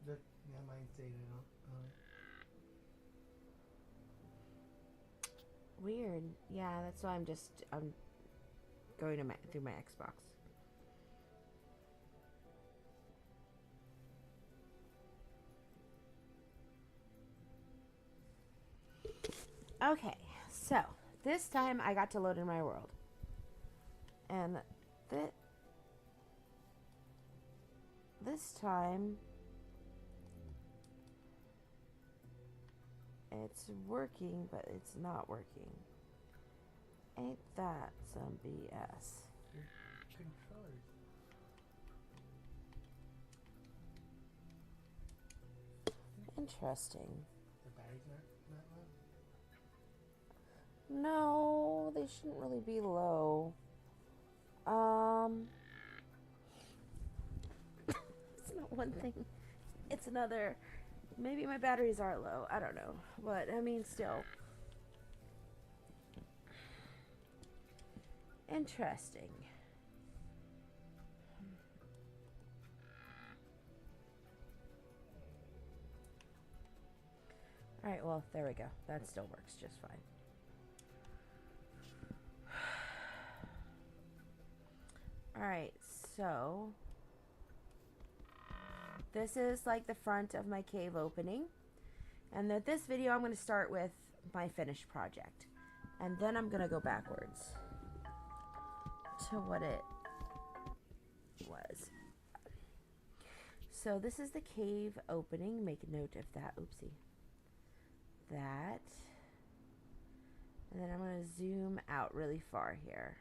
Dat, ja, mijn tenen dan. Weird. Yeah, that's why I'm going to through my Xbox. Okay, so this time I got to load in my world, and this time it's working, but it's not working. Ain't that some BS? Controllers. Interesting. The batteries aren't that low? No, they shouldn't really be low. Um, it's not one thing. It's another. Maybe my batteries are low. I don't know. But, I mean, still. Interesting. Alright, well, there we go. That still works just fine. Alright, so this is like the front of my cave opening. And this video I'm going to start with my finished project. And then I'm going to go backwards to what it was. So this is the cave opening. Make a note of that. Oopsie. That. And then I'm going to zoom out really far here.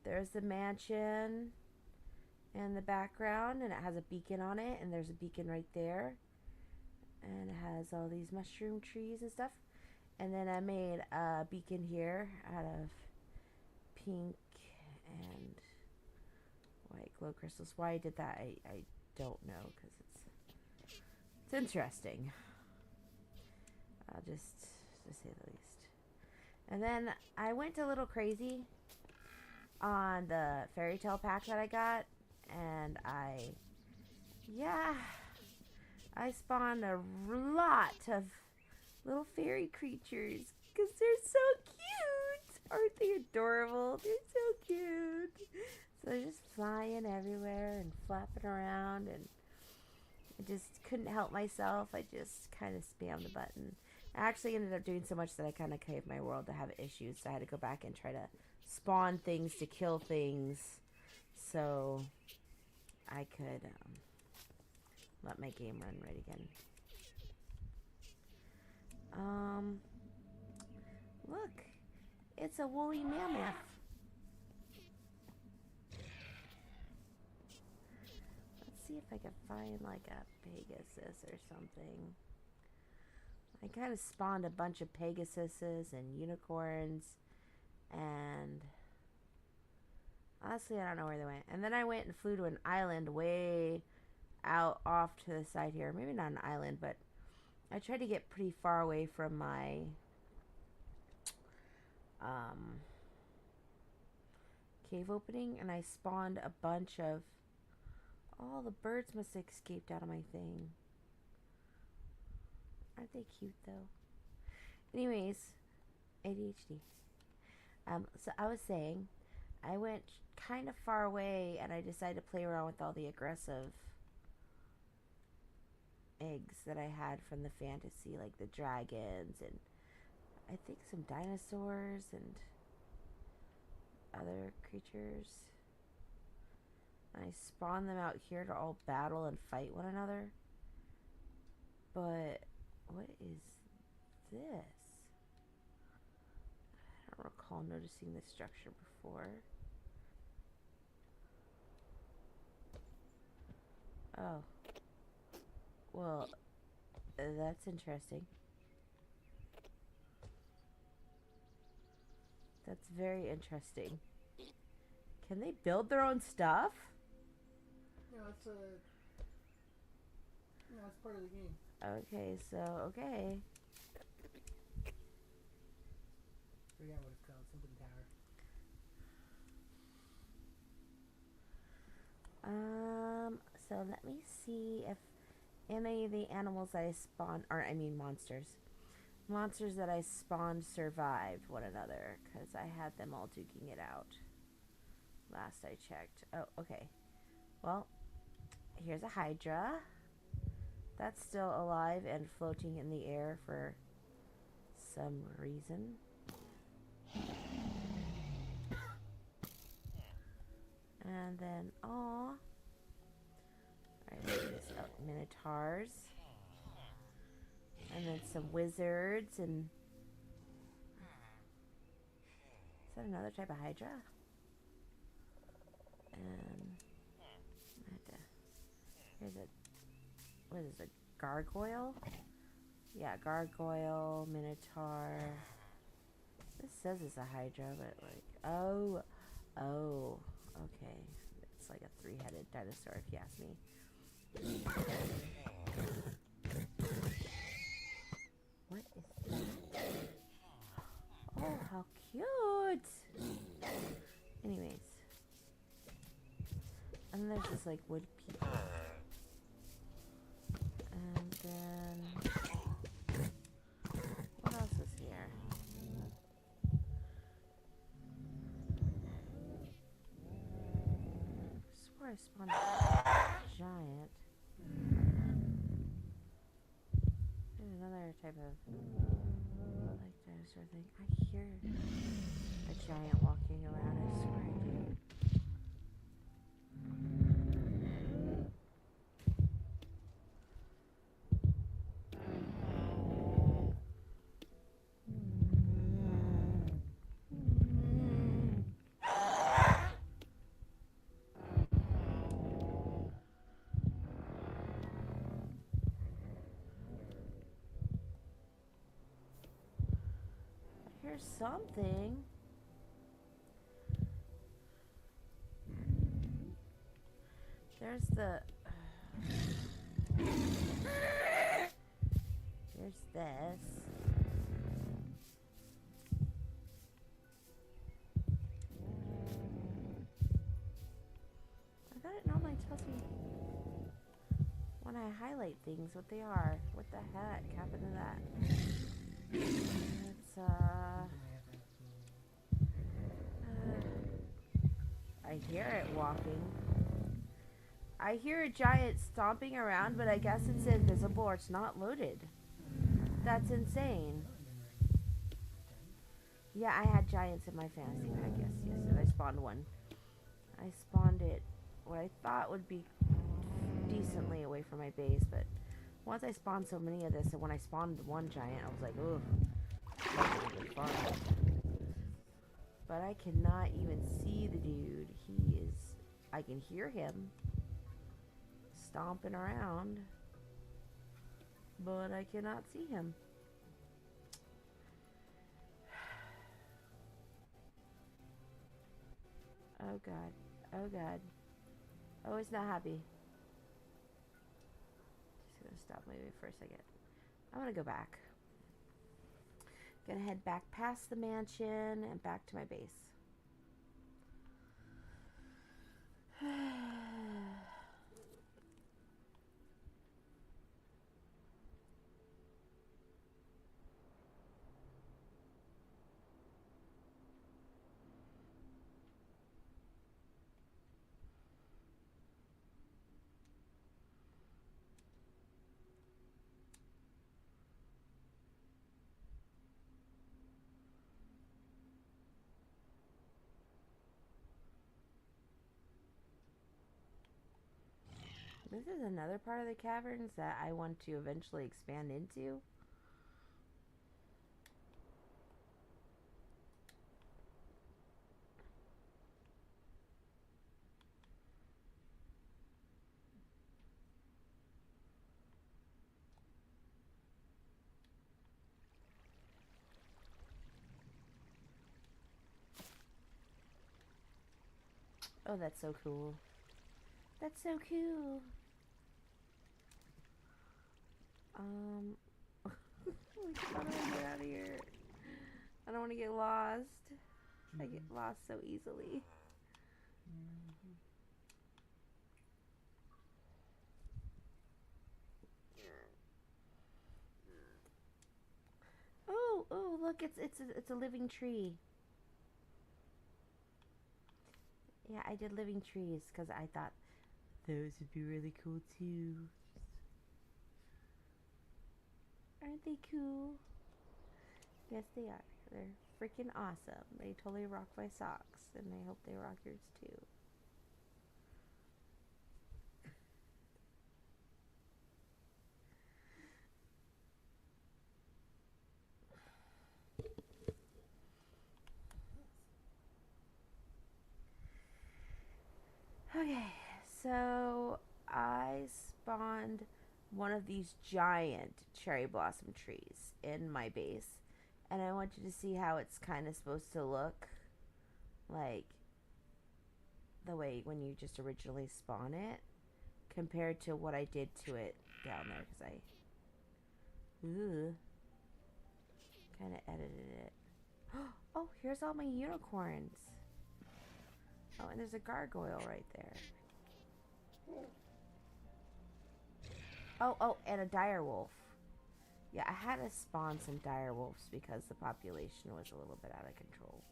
There's the mansion in the background, and it has a beacon on it, and there's a beacon right there. And it has all these mushroom trees and stuff. And then I made a beacon here out of pink and white glow crystals. Why I did that, I don't know, because it's interesting. Just to say the least. And then I went a little crazy on the fairy tale pack that I got, and I spawned a lot of little fairy creatures because they're so cute. Aren't they adorable? They're so cute. So they're just flying everywhere and flapping around, and I just couldn't help myself. I just kind of spammed the button. I actually ended up doing so much that I kind of caved my world to have issues, so I had to go back and try to spawn things to kill things so I could let my game run right again. Look, it's a woolly mammoth. Let's see if I can find like a Pegasus or something. I kind of spawned a bunch of Pegasuses and unicorns, and honestly, I don't know where they went. And then I went and flew to an island way out off to the side here. Maybe not an island, but I tried to get pretty far away from my cave opening, and I spawned a bunch of... Oh, the birds must have escaped out of my thing. Aren't they cute, though? Anyways, ADHD. So I was saying, I went kind of far away, and I decided to play around with all the aggressive eggs that I had from the fantasy, like the dragons, and I think some dinosaurs and other creatures. I spawned them out here to all battle and fight one another. But what is this? I don't recall noticing this structure before. Oh. Well, that's interesting. That's very interesting. Can they build their own stuff? It's it's part of the game. Okay, so, okay. Forget what it's called, something tower. So let me see if any of the animals that I spawned, or I mean monsters that I spawned survived one another, because I had them all duking it out last I checked. Oh, okay. Well, here's a Hydra. That's still alive and floating in the air for some reason. And then, aw. Alright, minotaurs. And then some wizards and... Is that another type of Hydra? And... Here's a... What is it? Gargoyle? Yeah, gargoyle, minotaur. This says it's a Hydra, but like... Oh. Oh. Okay. It's like a three-headed dinosaur, if you ask me. What is that? Oh, how cute! Anyways. And there's just like wood people. And then... What else is here? I swore I spawned a giant. There's another type of like dinosaur thing. I hear a giant walking around. I swear I do. Here's something. There's the... There's this. I thought it normally tells me when I highlight things what they are. What the heck happened to that? It's, I hear it walking. I hear a giant stomping around, but I guess it's invisible or it's not loaded. That's insane. Yeah, I had giants in my fantasy pack, yes, and I spawned one. I spawned it what I thought would be decently away from my base, but once I spawned so many of this, and when I spawned one giant, I was like, ugh, that's really fun. But I cannot even see the dude. He is, I can hear him stomping around, but I cannot see him. Oh god. Oh god. Oh, he's not happy. Just gonna stop moving for a second. I'm gonna go back. Gonna head back past the mansion and back to my base. This is another part of the caverns that I want to eventually expand into. Oh, that's so cool. That's so cool. How do I get out of here? I don't want to get lost. I get lost so easily. Oh, look, it's a living tree. Yeah, I did living trees because I thought those would be really cool too. Aren't they cool? Yes, they are. They're freaking awesome. They totally rock my socks, and I hope they rock yours too. Okay, so I spawned one of these giant cherry blossom trees in my base, and I want you to see how it's kind of supposed to look like the way when you just originally spawn it compared to what I did to it down there because I kind of edited it. Oh, here's all my unicorns. Oh, and there's a gargoyle right there. Oh, and a dire wolf. Yeah, I had to spawn some dire wolves because the population was a little bit out of control.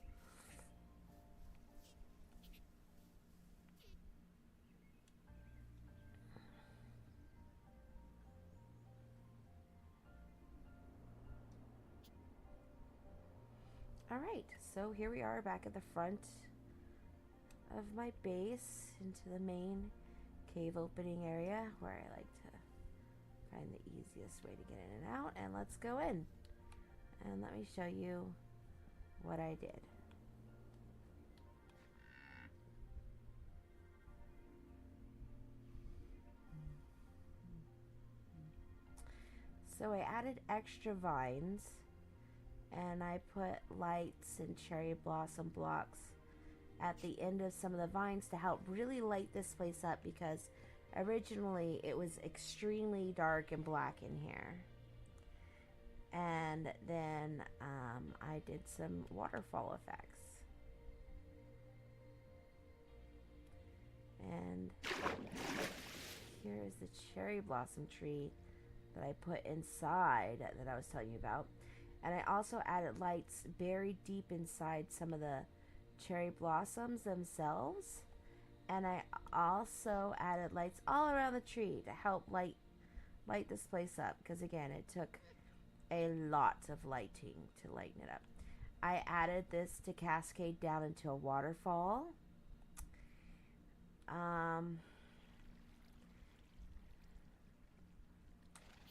Alright, so here we are back at the front of my base into the main cave opening area where I like to find the easiest way to get in and out. And let's go in. And let me show you what I did. So I added extra vines and I put lights and cherry blossom blocks at the end of some of the vines to help really light this place up because originally it was extremely dark and black in here. And then I did some waterfall effects. And here is the cherry blossom tree that I put inside that I was telling you about. And I also added lights buried deep inside some of the cherry blossoms themselves. And I also added lights all around the tree to help light this place up. Because again, it took a lot of lighting to lighten it up. I added this to cascade down into a waterfall.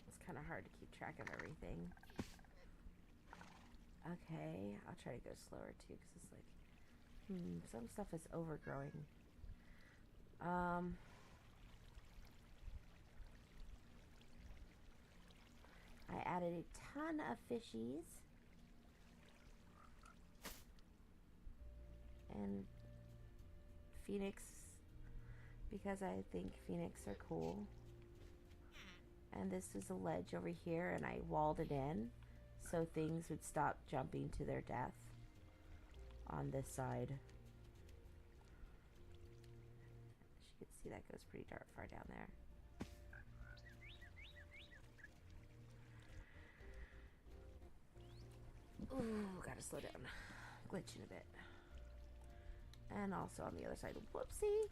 It's kind of hard to keep track of everything. Okay, I'll try to go slower too because it's like, some stuff is overgrowing. I added a ton of fishies and phoenix because I think phoenix are cool. And this is a ledge over here and I walled it in so things would stop jumping to their death on this side. As you can see, that goes pretty far down there. Ooh, gotta slow down. Glitching a bit. And also on the other side. Whoopsie.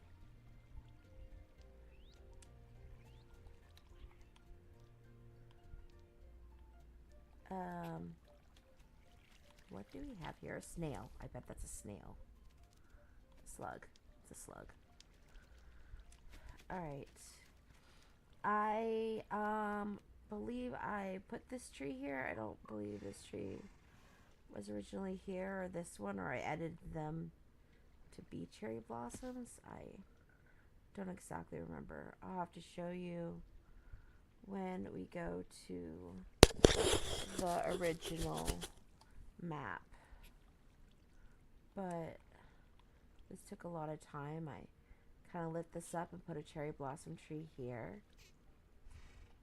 What do we have here? A snail. I bet that's a snail. A slug. It's a slug. Alright. I believe I put this tree here. I don't believe this tree was originally here, or this one, or I edited them to be cherry blossoms. I don't exactly remember. I'll have to show you when we go to the original map. But This took a lot of time. I kind of lit this up and put a cherry blossom tree here.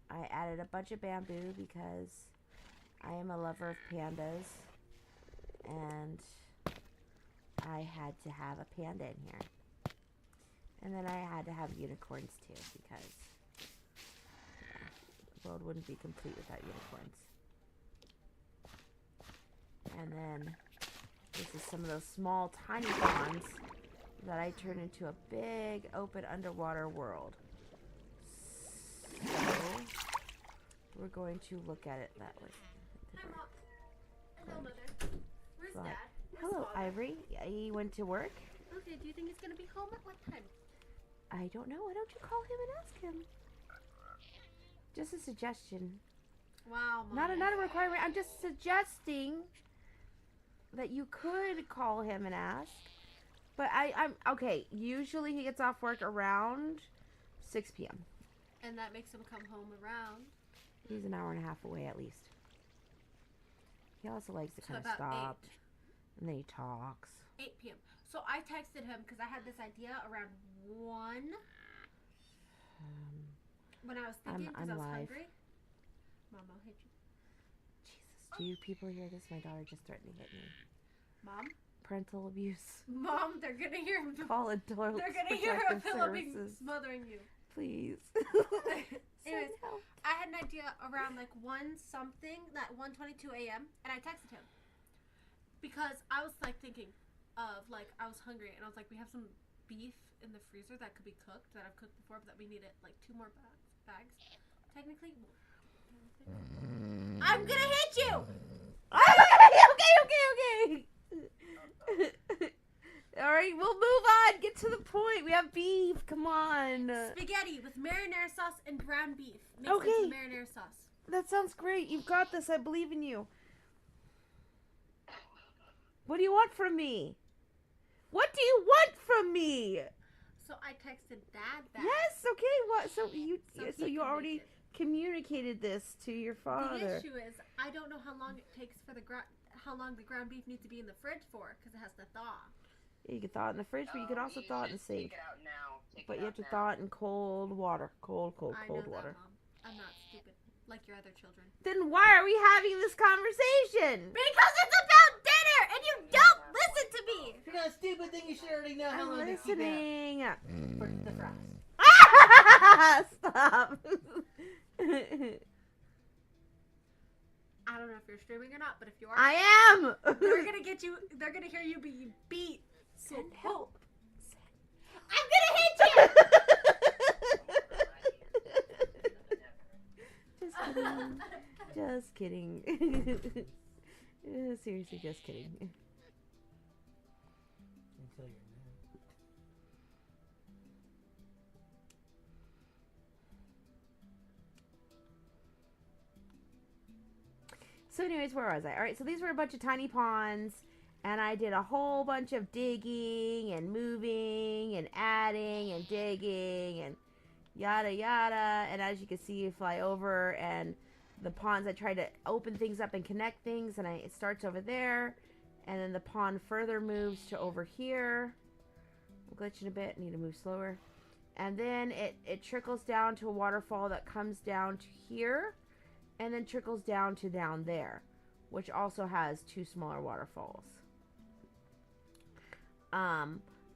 I added a bunch of bamboo because I am a lover of pandas, and I had to have a panda in here. And then I had to have unicorns too, because the world wouldn't be complete without unicorns. And then this is some of those small, tiny ponds that I turned into a big, open, underwater world. So we're going to look at it that way. Hi, Mom. Hello, Mother. Where's But- Dad? Where's Hello, Father? Ivory. He went to work. Okay, do you think he's gonna be home at what time? I don't know. Why don't you call him and ask him? Just a suggestion. Wow, Mom. Not a requirement. I'm just suggesting that you could call him and ask. But I'm okay. Usually he gets off work around 6 p.m. And that makes him come home around. He's an hour and a half away at least. He also likes to So kind of about stop. And then he talks. 8 p.m. So I texted him because I had this idea around 1 when I was thinking because I was live. hungry. Mom, I'll hit you. Jesus, do you people hear this? My daughter just threatened to hit me. Mom? Parental abuse. Mom, they're gonna hear him. Call adult They're gonna hear a protective pillow being services. smothering you. Please. Anyways, Send help. I had an idea around like 1 something, that 1:22 a.m. and I texted him because I was like thinking of like I was hungry and I was like, we have some beef in the freezer that could be cooked that I've cooked before, but that we needed like 2 more bags. Technically, I'm gonna hit you. Okay. All right, we'll move on. Get to the point. We have beef. Come on. Spaghetti with marinara sauce and ground beef mixed Okay. into marinara sauce. That sounds great. You've got this. I believe in you. What do you want from me? What do you want from me? So I texted Dad that. Yes. Okay. What? So you he you can already make it. communicated this to your The father. issue is I don't know how long it takes for how long the ground beef needs to be in the fridge for because it has to thaw. You can thaw it in the fridge, but you could also thaw it in the sink. Take it out now. But you have to thaw it in cold water. Cold I know water. that, Mom. I'm not stupid like your other children. Then why are we having this conversation? Because it's about dinner and you don't listen to me. If you're not a stupid thing, you should already know how I'm long to keep it listening. for the fries. Stop. I don't know if you're streaming or not, but if you are, I am. they're gonna get you. They're gonna hear you be beat. So Send help. I'm gonna hit you. Just kidding. Seriously, just kidding. Until you're not. So anyways, where was I? Alright, so these were a bunch of tiny ponds, and I did a whole bunch of digging and moving and adding and digging and yada yada. And as you can see, you fly over, and the ponds, I try to open things up and connect things, and it starts over there, and then the pond further moves to over here. I'm glitching a bit, need to move slower. And then it trickles down to a waterfall that comes down to here, and then trickles down to down there, which also has 2 smaller waterfalls.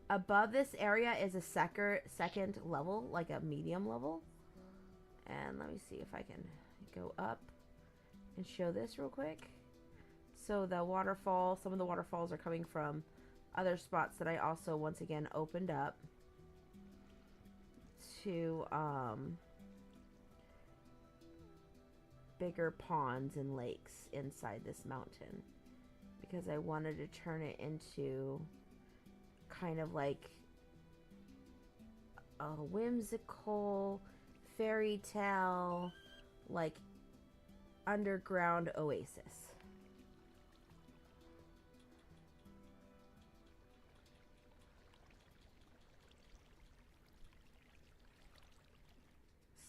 Above this area is a second level, like a medium level. And let me see if I can go up and show this real quick. So the waterfall, some of the waterfalls are coming from other spots that I also once again opened up to bigger ponds and lakes inside this mountain, because I wanted to turn it into kind of like a whimsical fairy tale, like underground oasis.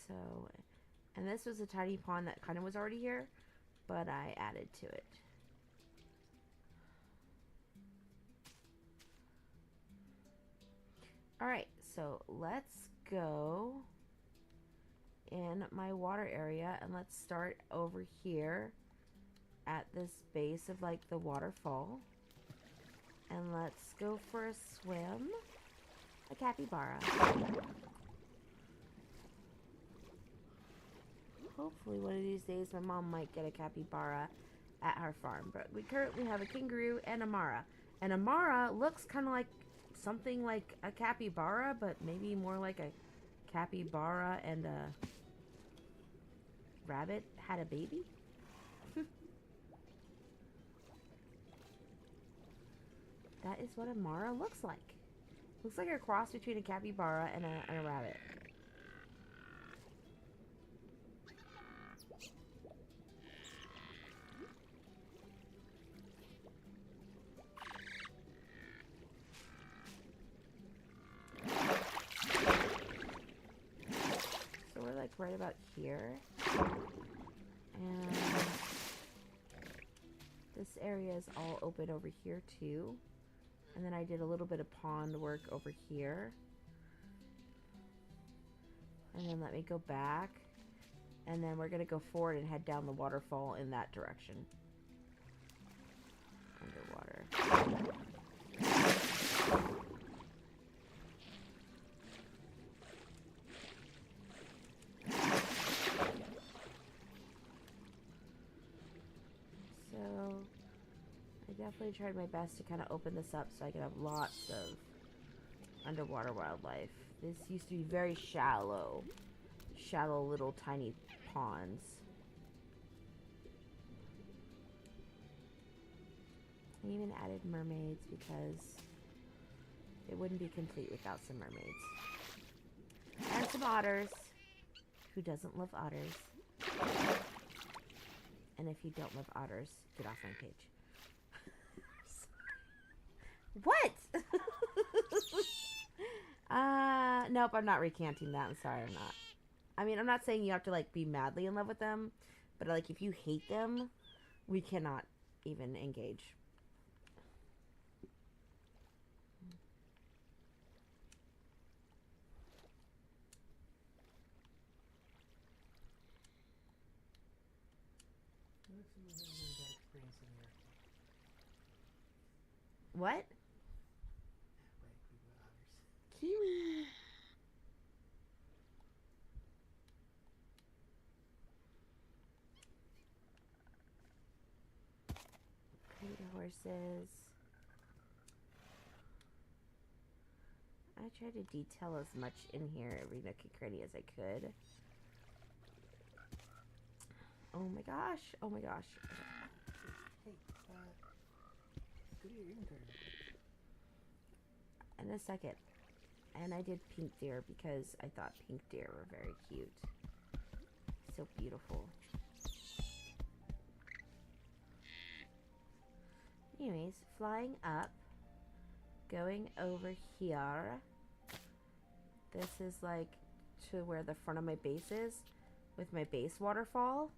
So, and this was a tiny pond that kind of was already here, but I added to it. Alright, so let's go in my water area and let's start over here at this base of like the waterfall. And let's go for a swim. A capybara. Hopefully one of these days my mom might get a capybara at her farm. But we currently have a kangaroo and a mara. And a mara looks kind of like something like a capybara, but maybe more like a capybara and a rabbit had a baby. That is what a mara looks like. Looks like a cross between a capybara and a rabbit. So we're like right about here. And this area is all open over here too. And then I did a little bit of pond work over here. And then let me go back. And then we're going to go forward and head down the waterfall in that direction. Underwater. So I definitely tried my best to kind of open this up so I could have lots of underwater wildlife. This used to be very shallow little tiny ponds. I even added mermaids because it wouldn't be complete without some mermaids. And some otters. Who doesn't love otters? And if you don't love otters, get off my page. What? Nope, I'm not recanting that. I'm sorry, I'm not. I mean, I'm not saying you have to, like, be madly in love with them. But, like, if you hate them, we cannot even engage. What? Kiwi. Pretty horses. I tried to detail as much in here, every nook and cranny as I could. Oh my gosh. Oh my gosh. Hey, go to your intern. In a second. And I did pink deer because I thought pink deer were very cute. So beautiful. Anyways, flying up. Going over here. This is like to where the front of my base is. With my base waterfall.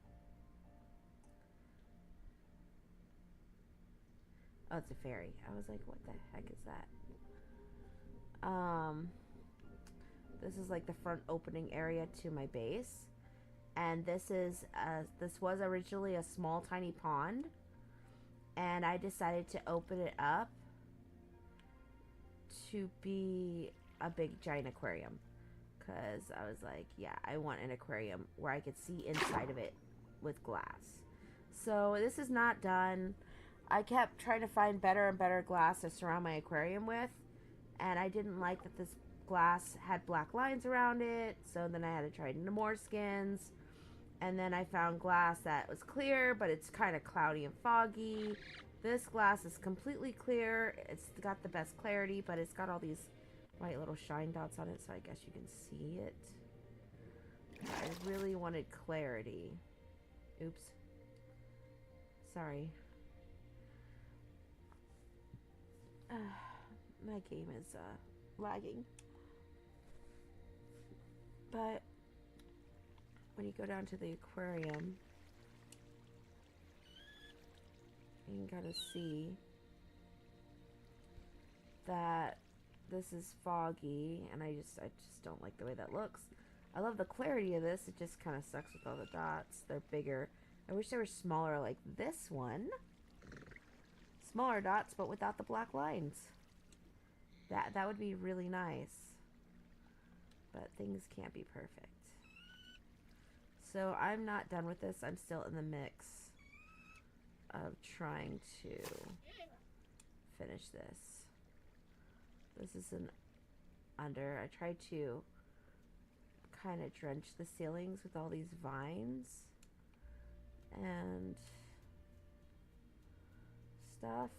Oh, it's a fairy. I was like, what the heck is that? This is like the front opening area to my base. And this was originally a small tiny pond. And I decided to open it up to be a big giant aquarium. Because I was like, yeah, I want an aquarium where I could see inside of it with glass. So this is not done. I kept trying to find better and better glass to surround my aquarium with. And I didn't like that this glass had black lines around it. So then I had to try more skins. And then I found glass that was clear, but it's kind of cloudy and foggy. This glass is completely clear. It's got the best clarity, but it's got all these white little shine dots on it, so I guess you can see it. I really wanted clarity. Oops. Sorry. My game is lagging. But when you go down to the aquarium, you can kind of see that this is foggy, and I just don't like the way that looks. I love the clarity of this. It just kind of sucks with all the dots. They're bigger. I wish they were smaller like this one. Smaller dots, but without the black lines. That would be really nice. But things can't be perfect. So I'm not done with this. I'm still in the mix of trying to finish this. This is an under. I tried to kind of drench the ceilings with all these vines and stuff.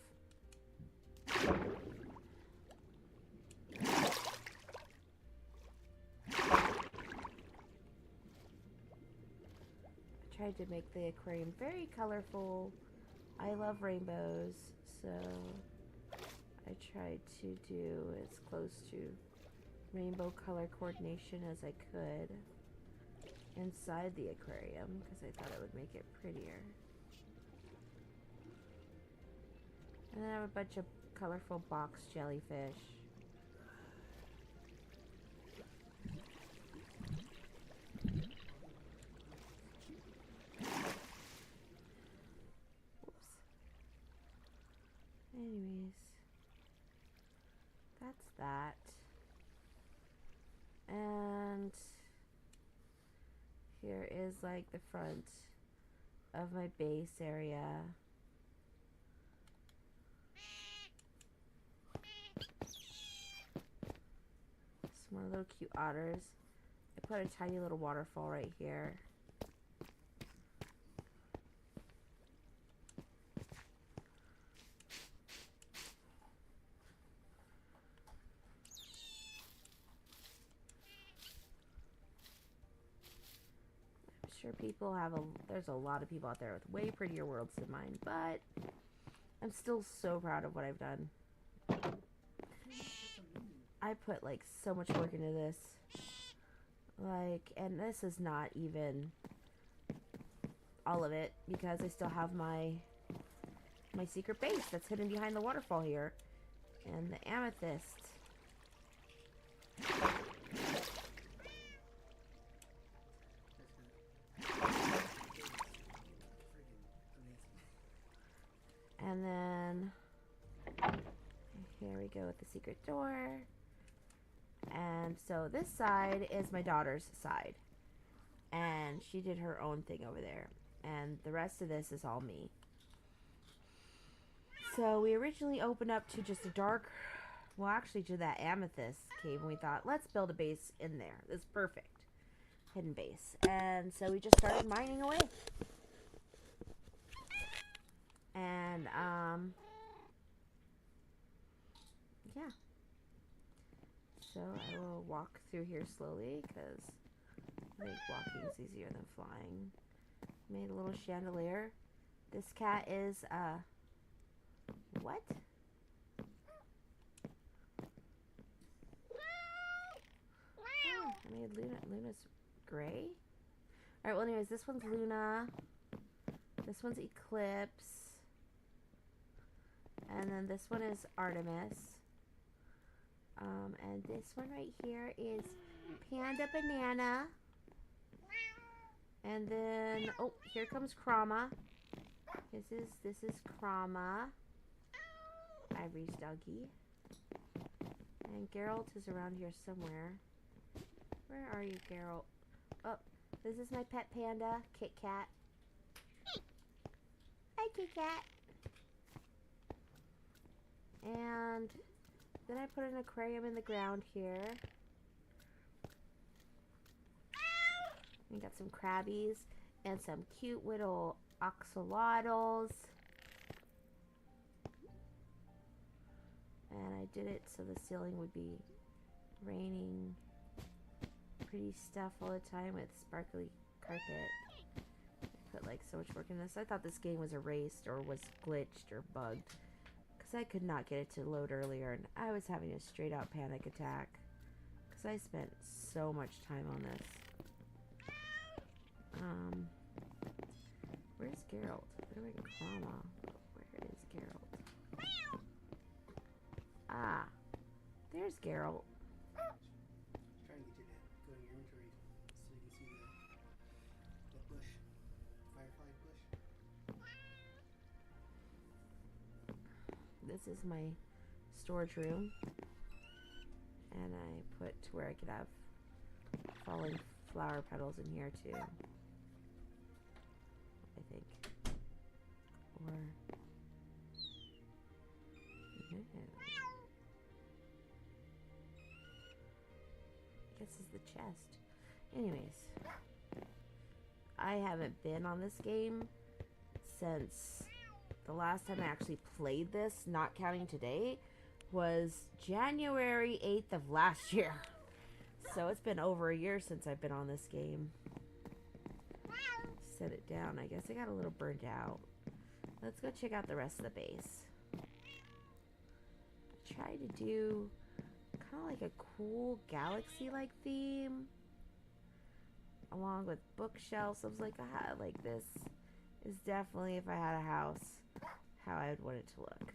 Tried to make the aquarium very colorful. I love rainbows, so I tried to do as close to rainbow color coordination as I could inside the aquarium because I thought it would make it prettier. And then I have a bunch of colorful box jellyfish. Anyways, that's that. And here is like the front of my base area. Some more little cute otters. I put a tiny little waterfall right here. Sure, people have there's a lot of people out there with way prettier worlds than mine, but I'm still so proud of what I've done. I put like so much work into this, like, and this is not even all of it because I still have my secret base that's hidden behind the waterfall here, and the amethyst. And then here we go with the secret door. And so this side is my daughter's side. And she did her own thing over there. And the rest of this is all me. So we originally opened up to just a dark, well actually to that amethyst cave. And we thought, let's build a base in there. It's perfect. Hidden base. And so we just started mining away. And, yeah. So I will walk through here slowly because I think walking is easier than flying. Made a little chandelier. This cat is, what? Oh, I made Luna's gray. Alright, well anyways, this one's Luna. This one's Eclipse. And then this one is Artemis. And this one right here is Panda Banana. And then, oh, here comes Krama. This is Krama. Ivory's doggy. And Geralt is around here somewhere. Where are you, Geralt? Oh, this is my pet panda, Kit Kat. Hi, Kit Kat. And then I put an aquarium in the ground here. We got some crabbies and some cute little axolotls. And I did it so the ceiling would be raining pretty stuff all the time with sparkly carpet. I put like so much work in this. I thought this game was erased or was glitched or bugged. I could not get it to load earlier, and I was having a straight out panic attack because I spent so much time on this. Where's Geralt? Where is Krama? Where is Geralt? Ah, there There's Geralt. Trying to get you to go in your inventory so you can see the bush, firefly bush. This is my storage room. And I put to where I could have falling flower petals in here too. I think. Or no. I guess it's the chest. Anyways. I haven't been on this game since the last time I actually played this, not counting today, was January 8th of last year. So it's been over a year since I've been on this game. Set it down. I guess I got a little burned out. Let's go check out the rest of the base. Try to do kind of like a cool galaxy-like theme. Along with bookshelves. I was like, like this is definitely, if I had a house, how I would want it to look.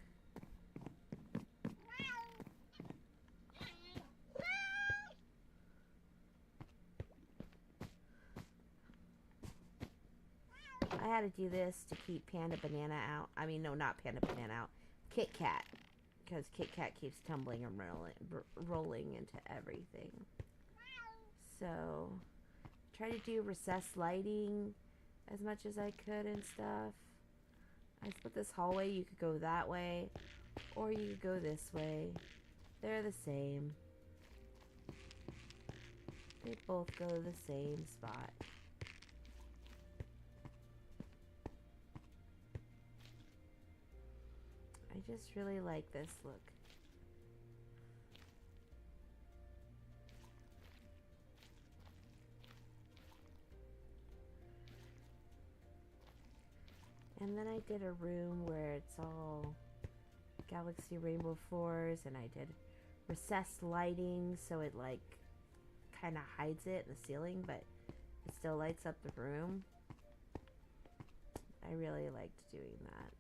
I had to do this to keep Panda Banana out. I mean, no, not Panda Banana out. Kit Kat. Because Kit Kat keeps tumbling and rolling into everything. So, try to do recessed lighting as much as I could and stuff. I split this hallway. You could go that way. Or you could go this way. They're the same. They both go to the same spot. I just really like this look. And then I did a room where it's all galaxy rainbow floors, and I did recessed lighting so it like kind of hides it in the ceiling, but it still lights up the room. I really liked doing that.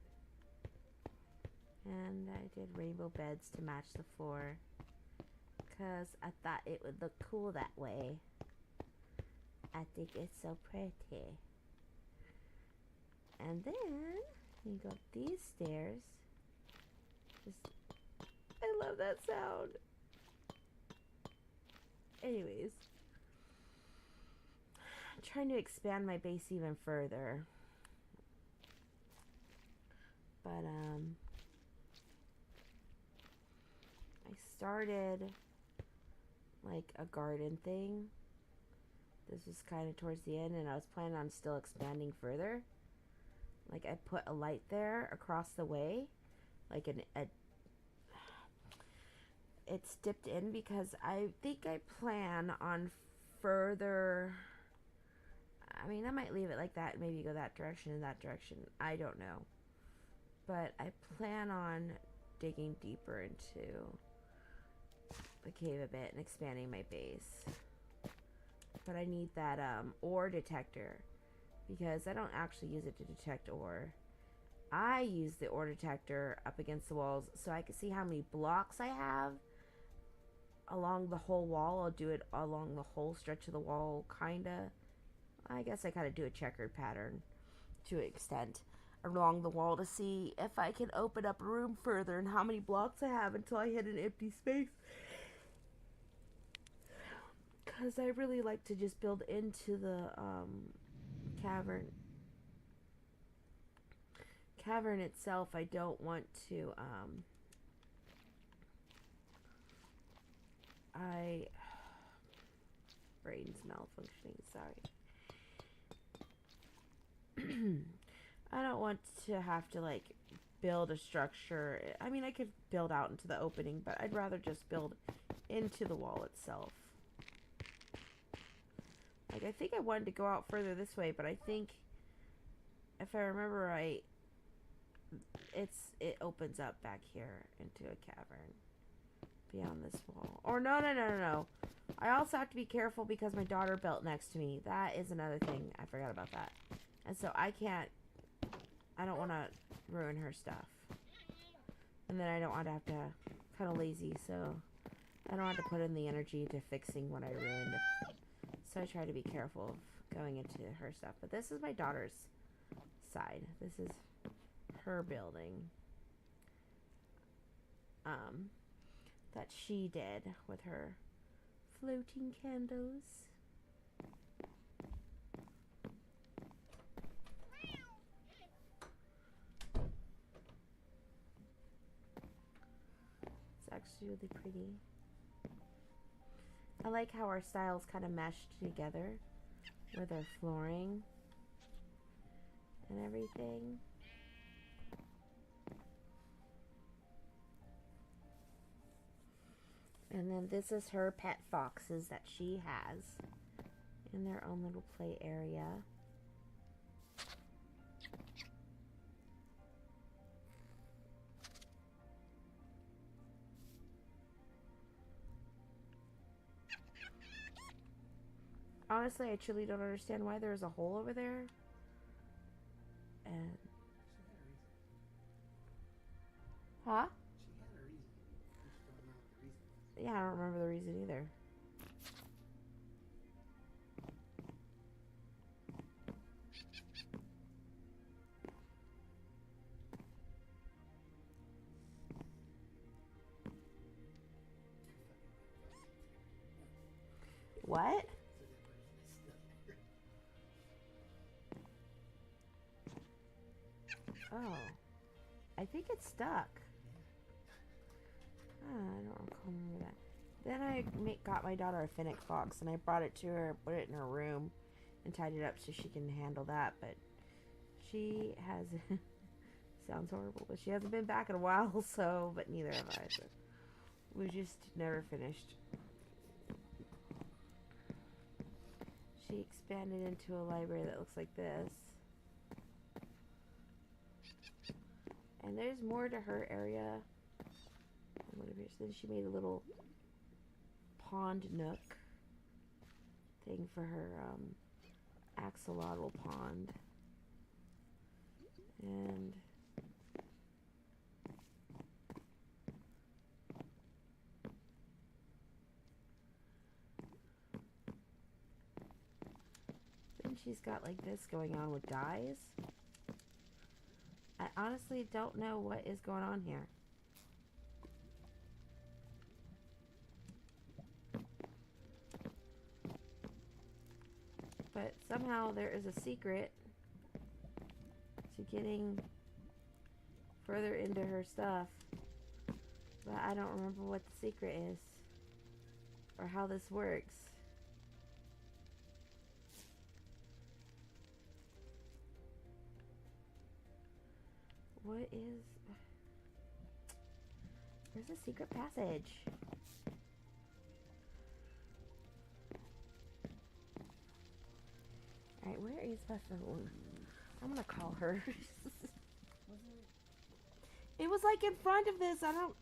And I did rainbow beds to match the floor because I thought it would look cool that way. I think it's so pretty. And then you go up these stairs. I love that sound. Anyways, I'm trying to expand my base even further. But I started like a garden thing. This was kind of towards the end, and I was planning on still expanding further. Like I put a light there across the way, like it's dipped in because I think I plan on further. I mean, I might leave it like that, maybe go that direction and that direction. I don't know, but I plan on digging deeper into the cave a bit and expanding my base. But I need that ore detector because I don't actually use it to detect ore. I use the ore detector up against the walls so I can see how many blocks I have along the whole wall. I'll do it along the whole stretch of the wall, kinda. I guess I kind of do a checkered pattern to an extent along the wall to see if I can open up a room further and how many blocks I have until I hit an empty space. Because I really like to just build into the cavern itself. I don't want to brain's malfunctioning, sorry. I don't want to have to like build a structure. I mean, I could build out into the opening, but I'd rather just build into the wall itself. Like, I think I wanted to go out further this way, but I think, if I remember right, it opens up back here into a cavern beyond this wall. Or no. I also have to be careful because my daughter built next to me. That is another thing. I forgot about that. And so I don't want to ruin her stuff. And then I don't want to have to, kind of lazy, so I don't have to put in the energy into fixing what I ruined. So I try to be careful of going into her stuff. But this is my daughter's side. This is her building. That she did with her floating candles. It's actually really pretty. I like how our styles kind of meshed together with our flooring and everything. And then this is her pet foxes that she has in their own little play area. Honestly, I truly don't understand why there's a hole over there. And huh? She had a reason. I just don't know what the reason was. Yeah, I don't remember the reason either. What? Oh. I think it's stuck. I don't remember that. Then I got my daughter a fennec fox and I brought it to her, put it in her room, and tied it up so she can handle that. But she has, sounds horrible, but she hasn't been back in a while, so, but neither have I. So we just never finished. She expanded into a library that looks like this. And there's more to her area. Then she made a little pond nook thing for her axolotl pond. And then she's got like this going on with dyes. I honestly don't know what is going on here. But somehow there is a secret to getting further into her stuff. But I don't remember what the secret is or how this works. What is... Where's the secret passage? Alright, where is the phone? I'm gonna call her. It was like in front of this. I don't...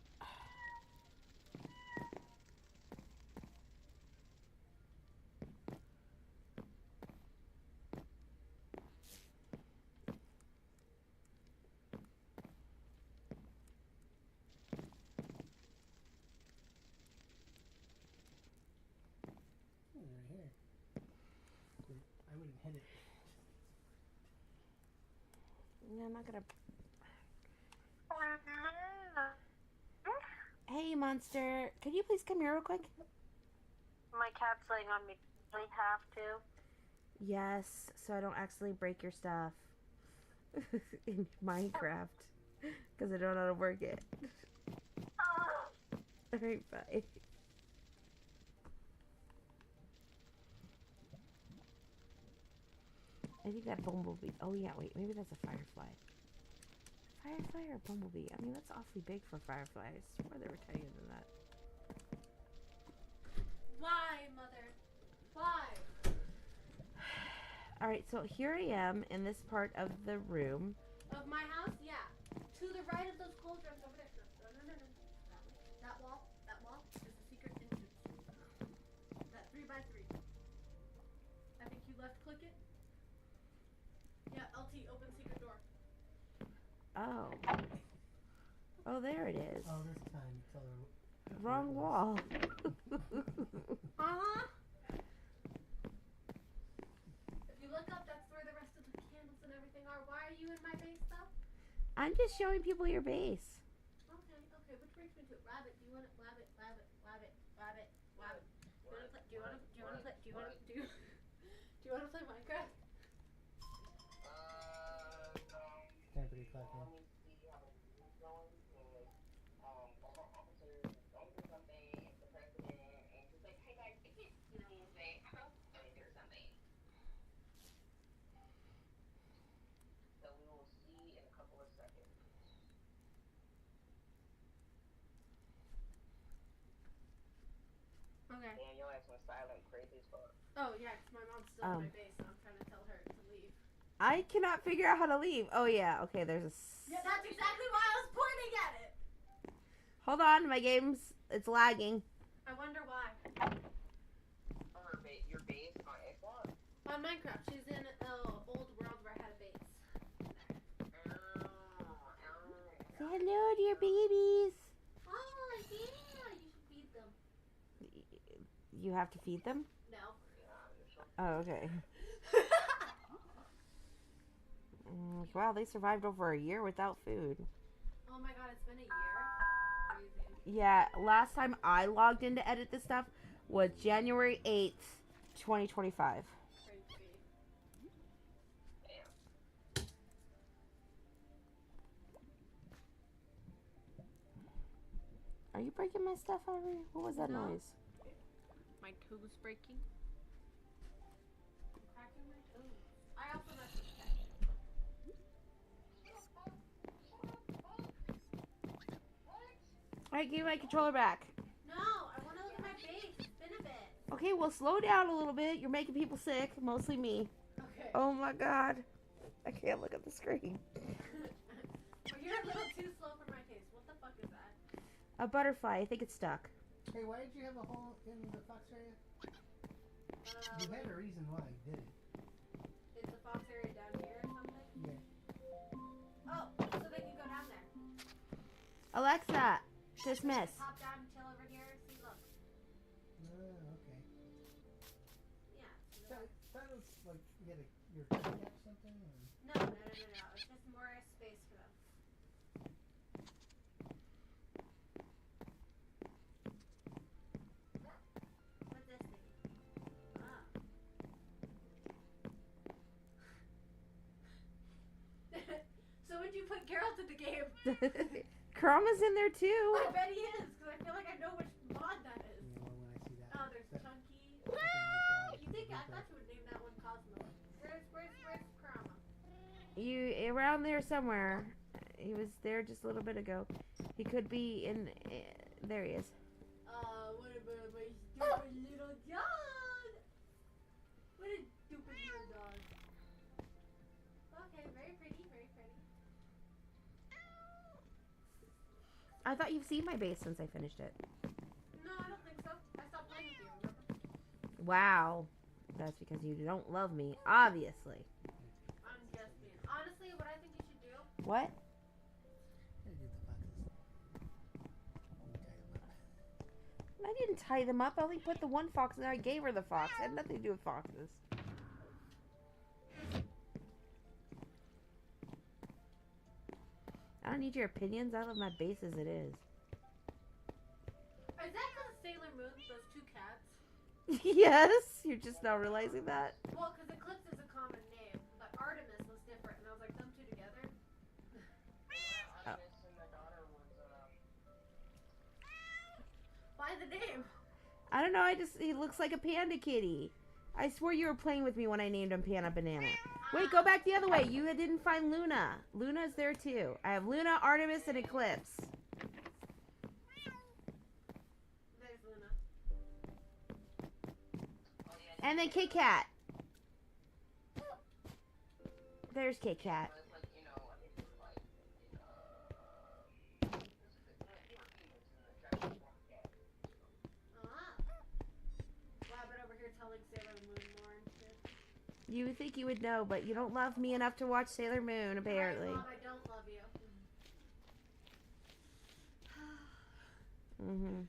Right here. I wouldn't hit it. I'm not gonna... Hey, monster. Could you please come here real quick? My cat's laying on me. I have to. Yes, so I don't accidentally break your stuff in Minecraft. Because I don't know how to work it. Alright, bye. I think that bumblebee... Oh, yeah, wait. Maybe that's a firefly. Firefly or bumblebee? I mean, that's awfully big for firefly. I swear they were tinier than that. Why, Mother? Why? Alright, so here I am in this part of the room. Of my house? Yeah. To the right of those cauldrons over there. No. That way. That wall is the secret entrance. That 3x3. I think you left click it. Yeah, LT, open secret door. Oh. Oh, there it is. Oh, this time tell her Wrong wall. If you look up, that's where the rest of the candles and everything are. Why are you in my base, though? I'm just showing people your base. Okay, which brings me to rabbit. Do you want to rabbit? Do you want to play Minecraft? Temperature clock in. Okay. Damn, your ass went silent, crazy as fuck. Oh yeah, 'cause my mom's still in my base, so I'm trying to tell her to leave. I cannot figure out how to leave. Oh yeah, okay, there's a... Yeah, that's exactly why I was pointing at it! Hold on, my game's... It's lagging. I wonder why. Your base on Xbox? On Minecraft, she's in an old world where I had a base. Say hello to your babies. Oh, yeah, you should feed them. You have to feed them? No. Oh, okay. Wow, they survived over a year without food. Oh my god, it's been a year. Crazy. Yeah, last time I logged in to edit this stuff was January 8th, 2025. Crazy. Are you breaking my stuff, Ari? What was that No. noise? My toes breaking. I'm cracking my toes. I also messed with that. Alright, give me my controller back. No, I want to look at my base. It's been a bit. Okay, well, slow down a little bit. You're making people sick, mostly me. Okay. Oh my god. I can't look at the screen. Well, you're a little too slow for my taste. What the fuck is that? A butterfly. I think it's stuck. Hey, why did you have a hole in the fox area? You had a reason why you did it. Is the fox area down here or something? Yeah. Oh, so they can go down there. Alexa, dismiss. Hop down and chill over here. See, look. Okay. Yeah. That was like you had your cutting up something? Or? No. It's just more space for them. What's this thing? Ah. So would you put Geralt in the game? Chroma's in there too. I bet he is, because I feel like I know which mod that is. Yeah, well, when I see that. Oh, there's that- Chunky. that You think I thought you would name that one Cosmo? Where's Chroma? You around there somewhere. He was there just a little bit ago. He could be in. There he is. What about my stupid little dog? What a stupid little dog. Okay, very pretty, very pretty. I thought you've seen my base since I finished it. No, I don't think so. I stopped playing with you, remember? Wow. That's because you don't love me, obviously. I'm just being. Honestly, what I think you should do. What? I did the foxes. You tie them up. I didn't tie them up. I only put the one fox and I gave her the fox. It had nothing to do with foxes. I don't need your opinions. I love my base as it is. Is that because Sailor Moon, those two cats? Yes, you're just now realizing that. Well, because Eclipse is a common name, but Artemis was different, and I was like, them two together? Artemis and the daughter was, Why the name? I don't know. He looks like a panda kitty. I swore you were playing with me when I named him Panda Banana. Wait, go back the other way. You didn't find Luna. Luna's there too. I have Luna, Artemis, and Eclipse. There's Luna. And then Kit Kat. There's Kit Kat. it's like, you know, I think it was like, Rabbit over here telling Sailor Moon more and shit. You would think you would know, but you don't love me enough to watch Sailor Moon, apparently. Right, Mom, I don't love you. Mm-hmm.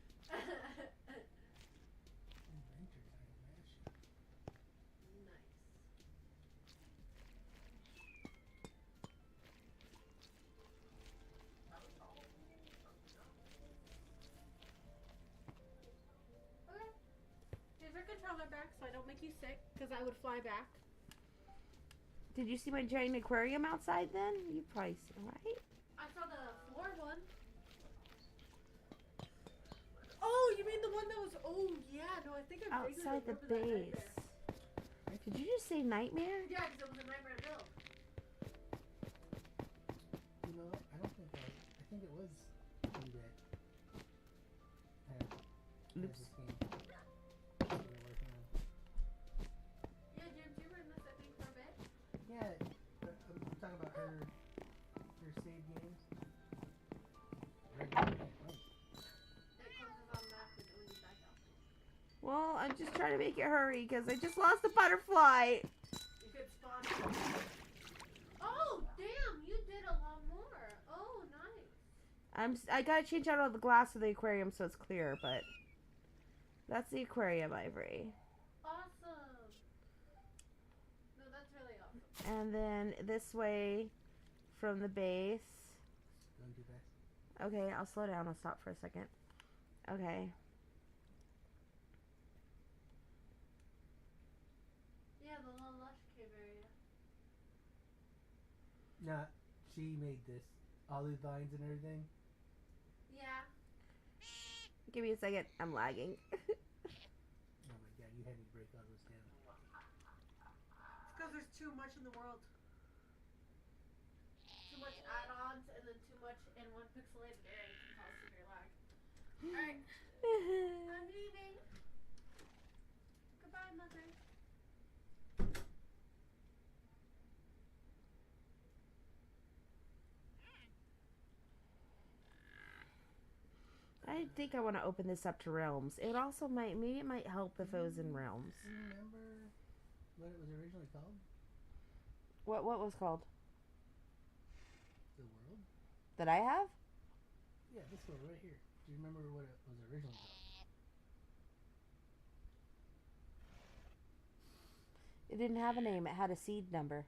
on my back so I don't make you sick, because I would fly back. Did you see my giant aquarium outside then? You probably saw, right? I saw the floor one. Oh, you mean the one that was? Oh yeah, no, I think I vaguely Outside the remember that base. nightmare. Did you just say nightmare? Yeah, because it was a nightmare build. You know what? I don't think I think it was you that had Oops. this game that we were working on. Yeah, James, you were in this, I think, for a bit. Yeah, but I'm talking about her save games. Regular game. Oh. It closes on map when you back out. Well, I'm just trying to make it hurry because I just lost a butterfly. You could spawn. Oh, damn! You did a lot more. Oh, nice. I gotta change out all the glass of the aquarium so it's clear, but that's the aquarium, Ivory. Awesome. No, that's really awesome. And then this way from the base. Going too fast. Okay, I'll slow down. I'll stop for a second. Okay. Yeah, the little lush cave area. Nah, she made this. All these vines and everything. Yeah. Give me a second. I'm lagging. Oh my god, you had me break all those down. It's because there's too much in the world. Too much add-ons and then too much in one pixelated area can cause severe lag. Alright, I'm leaving. Goodbye, mother. I think I want to open this up to Realms. It also maybe it might help if it was in Realms. Do you remember what it was originally called? What was called? The world? That I have? Yeah, this one right here. Do you remember what it was originally called? It didn't have a name. It had a seed number.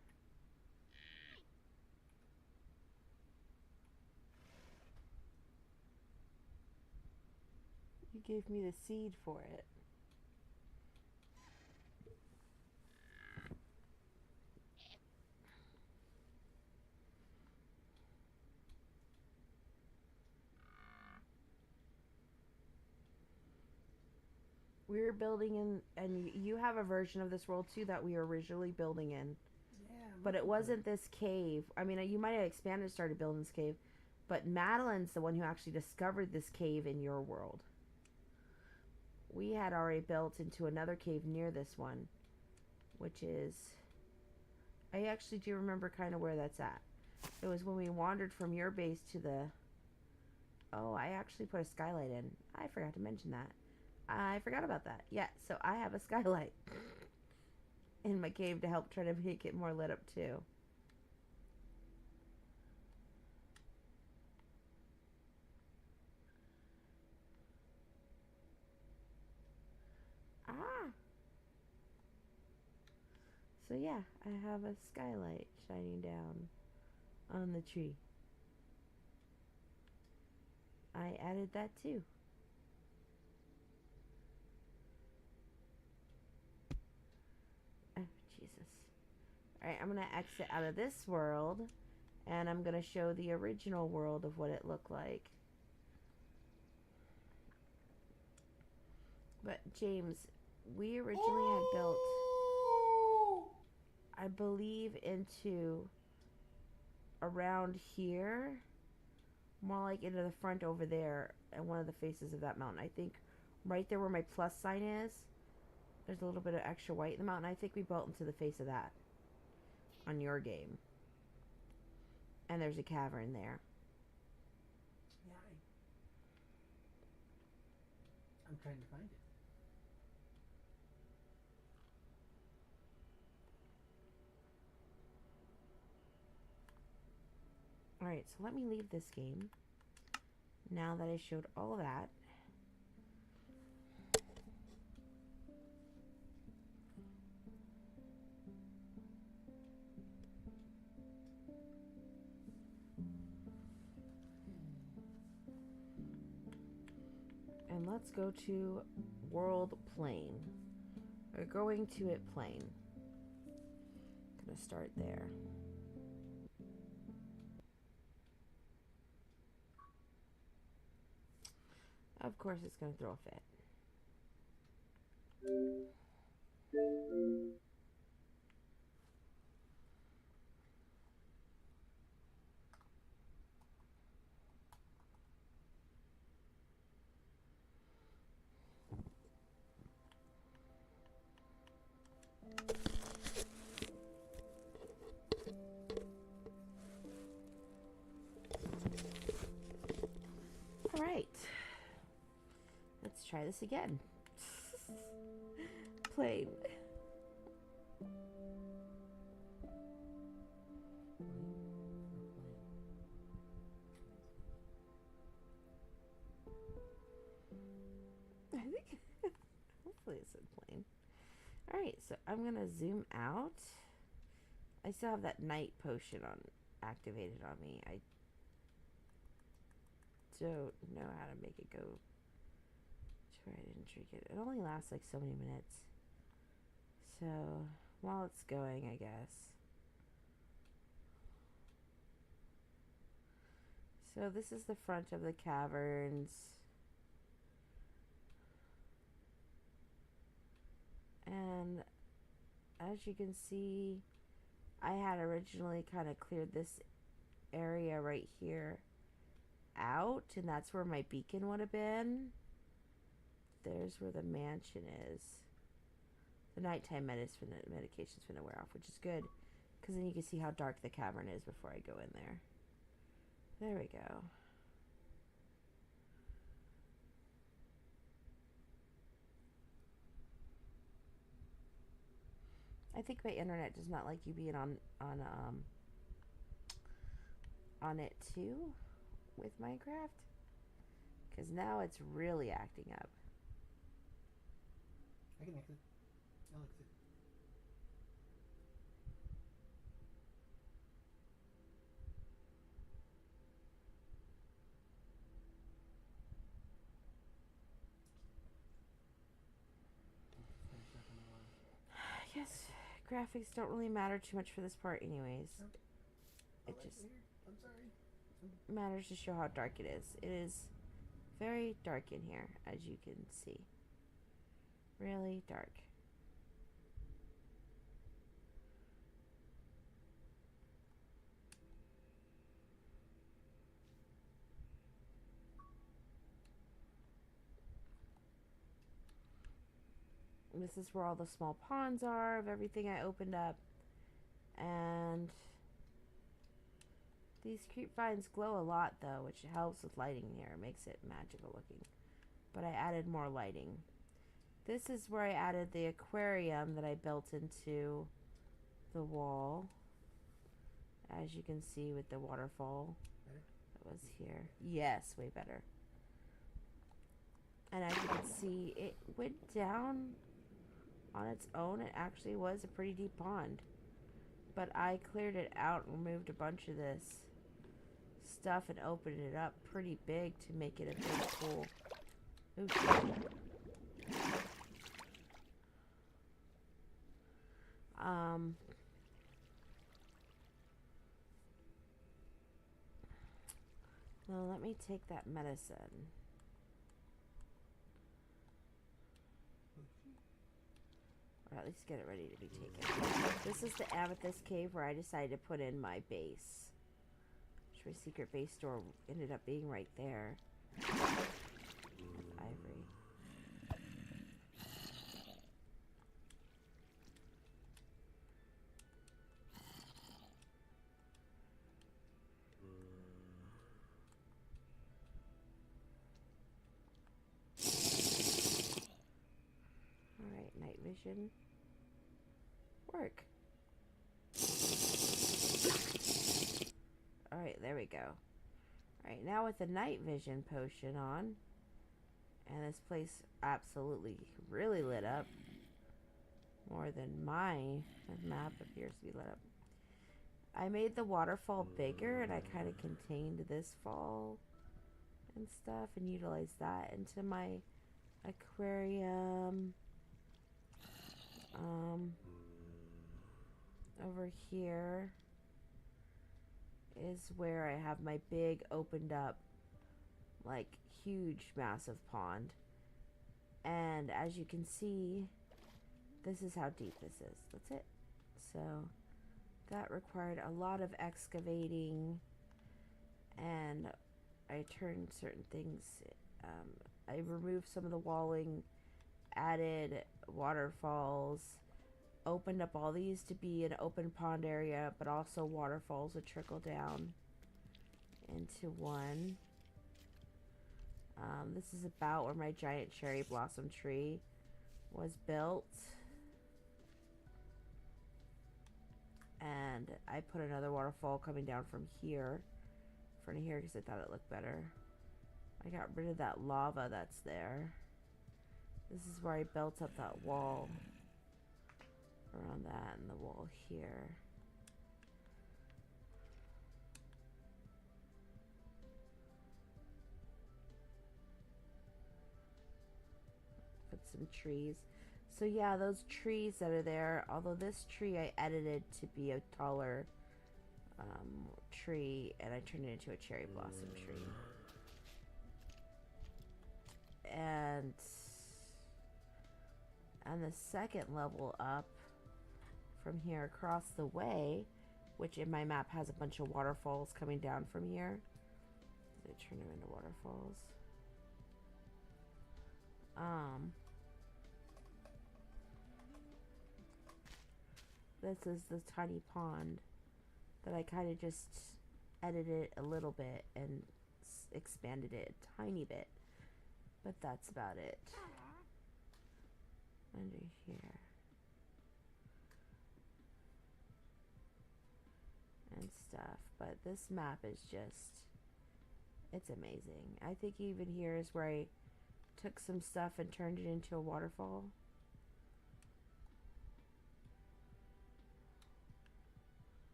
You gave me the seed for it. We were building in, and you have a version of this world too that we were originally building in. Yeah. But it wasn't this cave. I mean, you might have expanded and started building this cave. But Madeline's the one who actually discovered this cave in your world. We had already built into another cave near this one. Which is... I actually do remember kind of where that's at. It was when we wandered from your base to the... Oh, I actually put a skylight in. I forgot to mention that. I forgot about that. Yeah, so I have a skylight in my cave to help try to make it more lit up too. Ah! So yeah, I have a skylight shining down on the tree. I added that too. Oh, Jesus. Alright, I'm going to exit out of this world, and I'm going to show the original world of what it looked like. But, James, we originally had built, I believe, into around here, more like into the front over there, and one of the faces of that mountain. I think right there where my plus sign is, there's a little bit of extra white in the mountain. I think we built into the face of that on your game. And there's a cavern there. Yeah, I'm trying to find it. Alright, so let me leave this game. Now that I showed all of that. And let's go to World Plane. We're going to it plain. Gonna start there. Of course it's gonna throw a fit. All right. Let's try this again. Plain. I think hopefully it's in plain. All right, so I'm gonna zoom out. I still have that night potion on activated on me. I don't know how to make it go to where I didn't drink it. It only lasts like so many minutes. So while it's going, I guess. So this is the front of the caverns. And as you can see, I had originally kind of cleared this area right here out, and that's where my beacon would have been. There's where the mansion is. The nighttime medication's gonna wear off, which is good, because then you can see how dark the cavern is before I go in there. There we go. I think my internet does not like you being on it too with Minecraft, because now it's really acting up. I can exit. I'll exit. Finish up on the line. Yes, graphics don't really matter too much for this part anyways. It Oh, just weird. I'm sorry. matters to show how dark it is. It is very dark in here, as you can see. Really dark. This is where all the small ponds are of everything I opened up. And these creep vines glow a lot though, which helps with lighting here. It makes it magical looking. But I added more lighting. This is where I added the aquarium that I built into the wall. As you can see with the waterfall Better? that was here. Yes, way better. And as you can see, it went down on its own. It actually was a pretty deep pond. But I cleared it out and removed a bunch of this stuff and opened it up pretty big to make it a big pool. Oops. Now let me take that medicine. Or at least get it ready to be taken. This is the amethyst cave where I decided to put in my base. Which my secret base door ended up being right there. Ivory. Alright, night vision. Work. Alright, there we go. Alright, now with the night vision potion on, and this place absolutely really lit up, more than my map appears to be lit up. I made the waterfall bigger, and I kind of contained this fall and stuff, and utilized that into my aquarium. Over here is where I have my big opened up, like, huge massive pond. And as you can see, this is how deep this is. That's it. So that required a lot of excavating, and I turned certain things. I removed some of the walling, added waterfalls, opened up all these to be an open pond area, but also waterfalls would trickle down into one. This is about where my giant cherry blossom tree was built. And I put another waterfall coming down from here, in front of here, because I thought it looked better. I got rid of that lava that's there. This is where I built up that wall around that, and the wall here. Put some trees. So yeah, those trees that are there, although this tree I edited to be a taller tree, and I turned it into a cherry blossom tree. And the second level up from here across the way, which in my map has a bunch of waterfalls coming down from here. They turn them into waterfalls. This is the tiny pond that I kind of just edited a little bit and expanded it a tiny bit. But that's about it. Under here. And stuff. But this map is just, it's amazing. I think even here is where I took some stuff and turned it into a waterfall.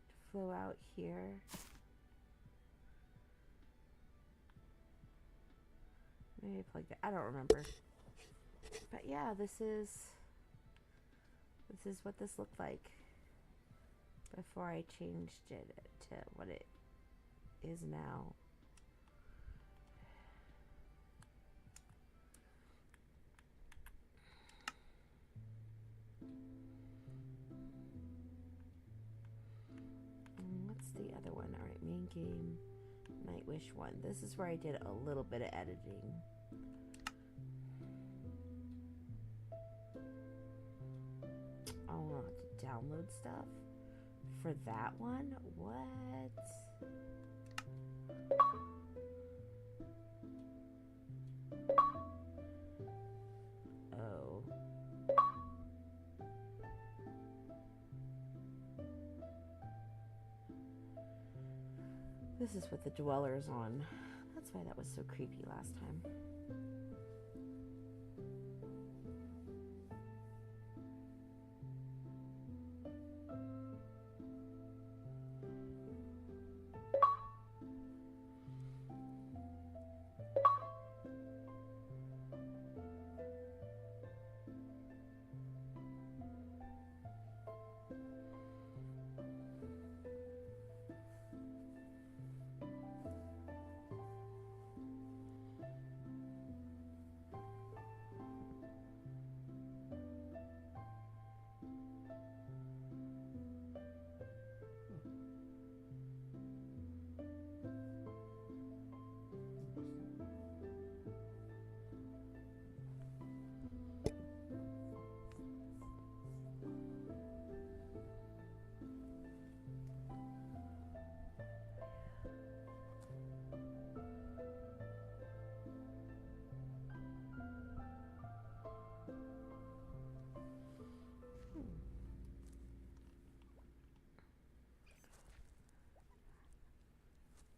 To flow out here. Maybe I plugged it. I don't remember. But yeah, this is what this looked like before I changed it to what it is now. What's the other one? Alright, main game, Nightwish 1. This is where I did a little bit of editing. I'll have to download stuff for that one. What? Oh. This is what the dweller is on. That's why that was so creepy last time.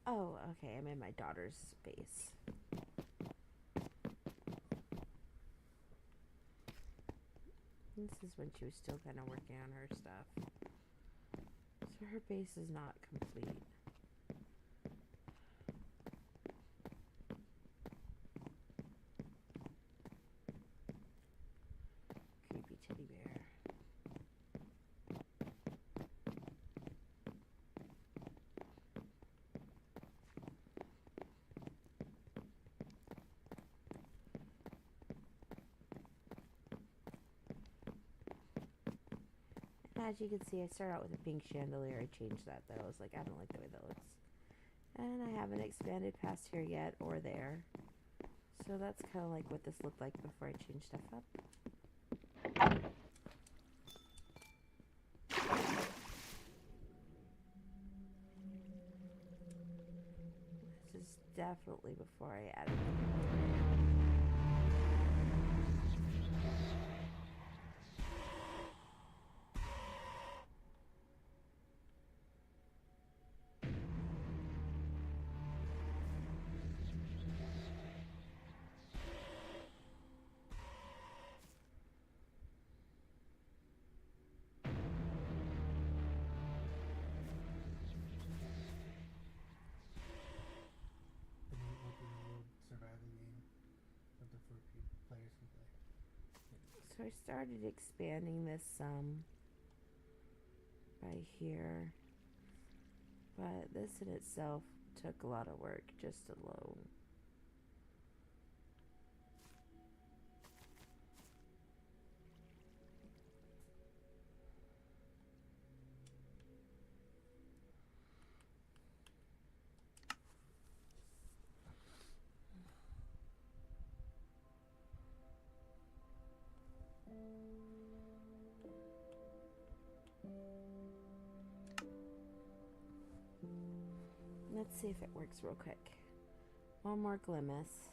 Oh, okay, I'm in my daughter's space. This is when she was still kind of working on her stuff. So her base is not complete. Creepy teddy bear. As you can see, I started out with a pink chandelier. I changed that though. I was like, I don't like the way that looks. And I haven't expanded past here yet or there. So that's kind of like what this looked like before I changed stuff up. This is definitely before I added The new open world survival game of the 4 players can play. So I started expanding this some by here, but this in itself took a lot of work just alone. Let's see if it works real quick. One more glimpse.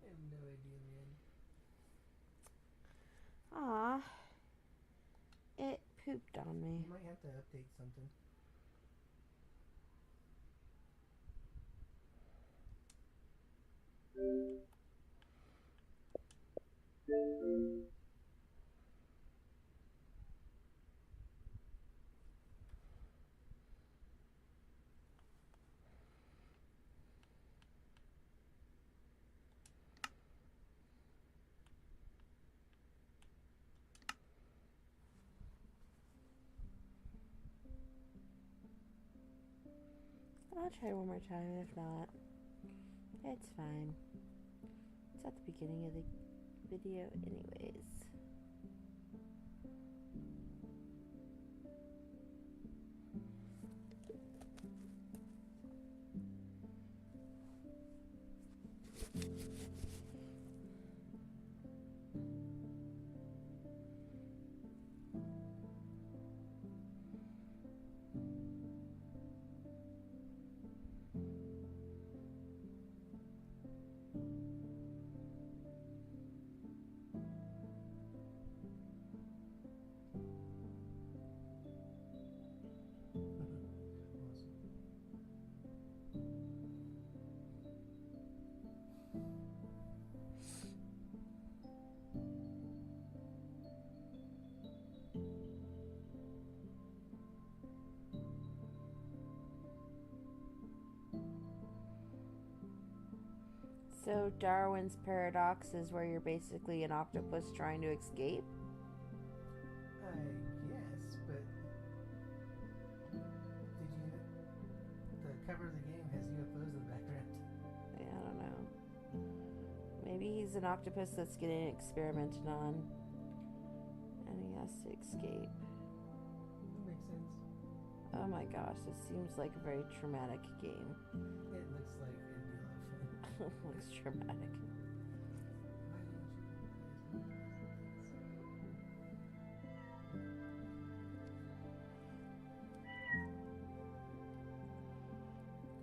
I have no idea, man. Ah, it pooped on me. You might have to update something. I'll try one more time. If not, it's fine. It's at the beginning of the video anyways. So Darwin's paradox is where you're basically an octopus trying to escape? I guess, but did you? The cover of the game has UFOs in the background. Yeah, I don't know. Maybe he's an octopus that's getting experimented on and he has to escape. That makes sense. Oh my gosh, this seems like a very traumatic game. It looks like it'd be a lot of fun. Looks traumatic.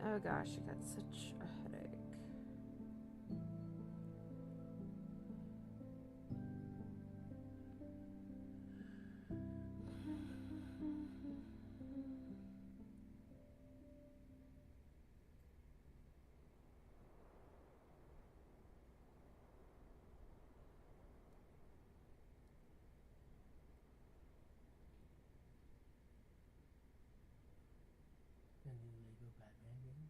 Oh gosh, I got such a headache. A new Lego Batman game.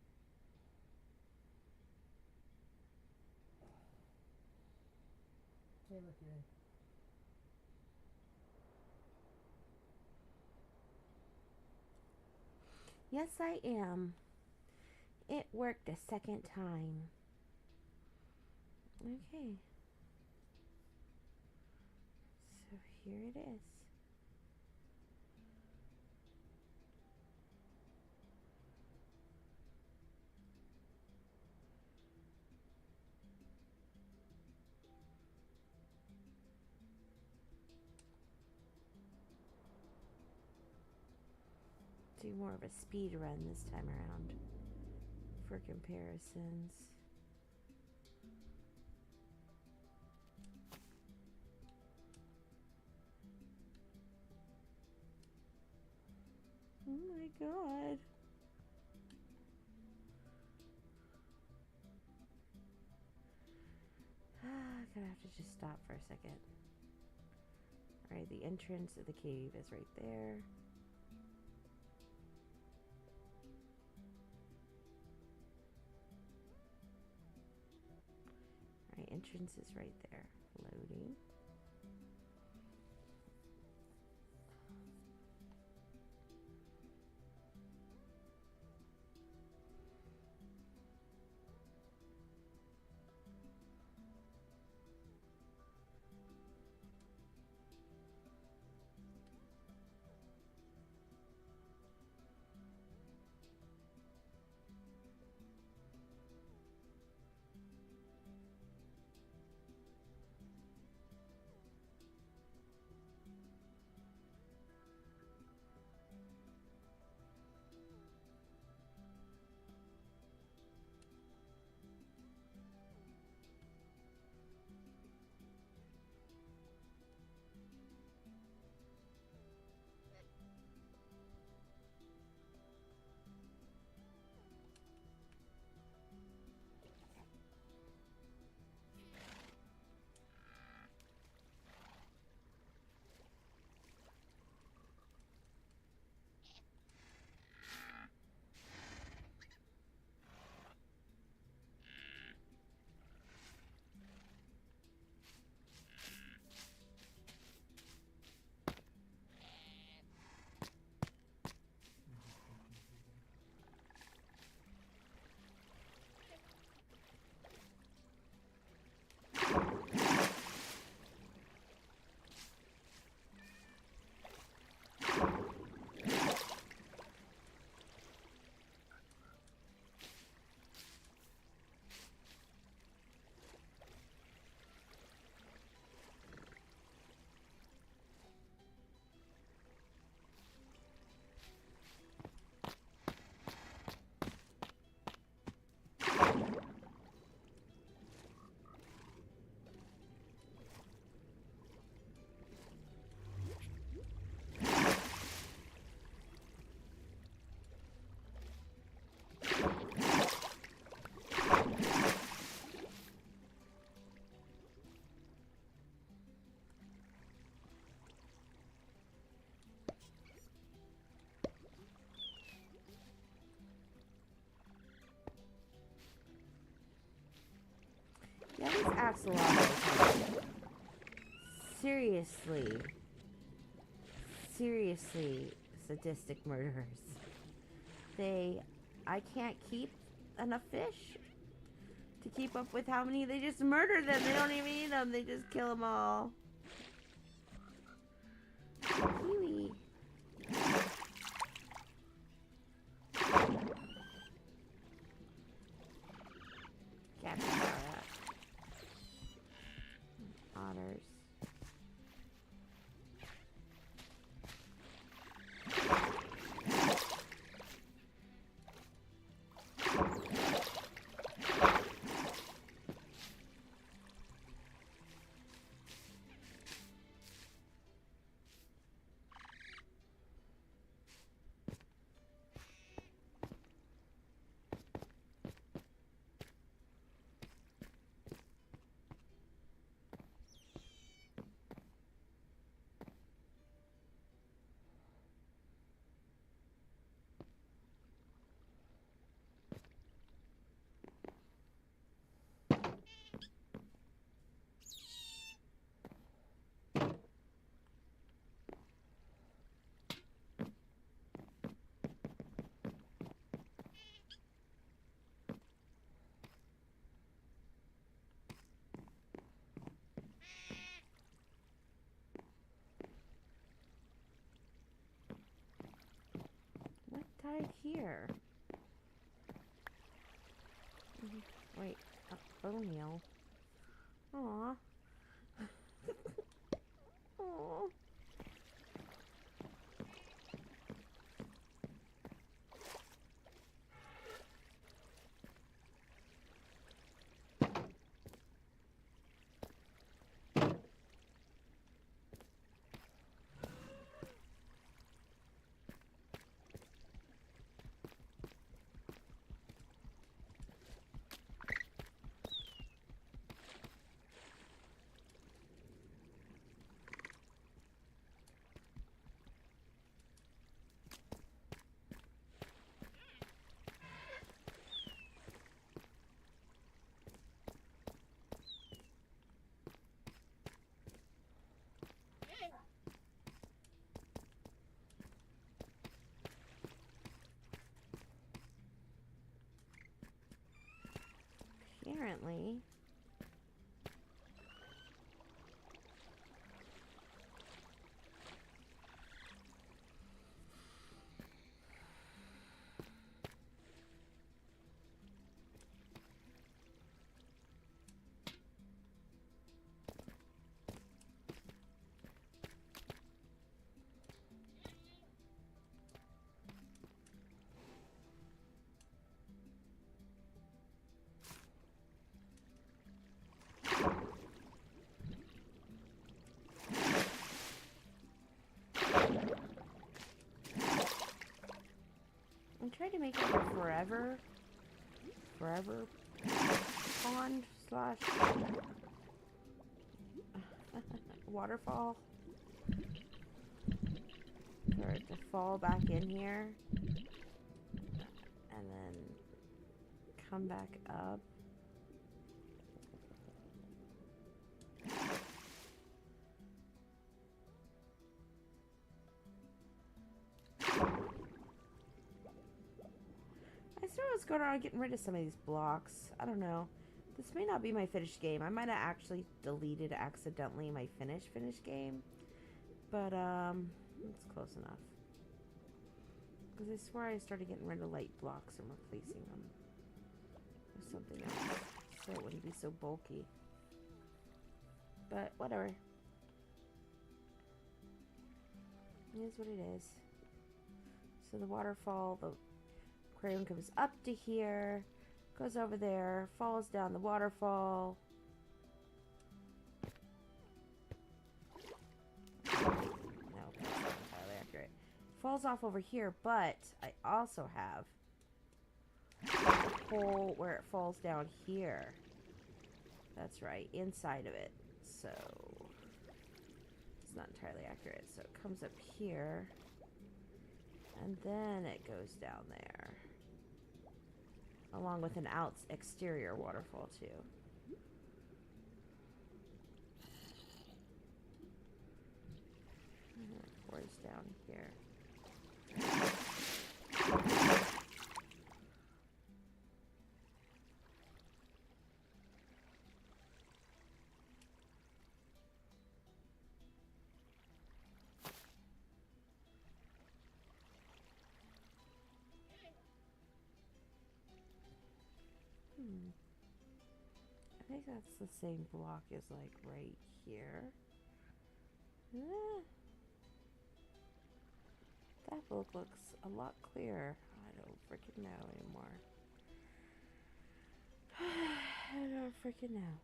Hey, look, you're in. Yes, I am. It worked a second time. Okay. So here it is. Do more of a speed run this time around for comparisons. Oh my god. Gonna have to just stop for a second. Alright, the entrance of the cave is right there. Alright, entrance is right there. Loading. These axolotls are seriously sadistic murderers. I can't keep enough fish to keep up with how many they just murder them. They don't even eat them. They just kill them all. Kiwi. Capybara. Otters. What died here? Wait, a bone meal. Aww. Aww. Apparently. I'm trying to make it a forever pond slash waterfall for it to fall back in here and then come back up. I still was going around getting rid of some of these blocks. I don't know. This may not be my finished game. I might have actually deleted accidentally my finished game. But, it's close enough. Because I swear I started getting rid of light blocks and replacing them with something else. So it wouldn't be so bulky. But, whatever. It is what it is. So the waterfall, the aquarium comes up to here, goes over there, falls down the waterfall. No, that's not entirely accurate. Falls off over here, but I also have a hole where it falls down here. That's right, inside of it. So it's not entirely accurate. So it comes up here, and then it goes down there, along with an exterior waterfall too. doors down here. I think that's the same block as like right here. That book looks a lot clearer. I don't freaking know anymore. I don't freaking know.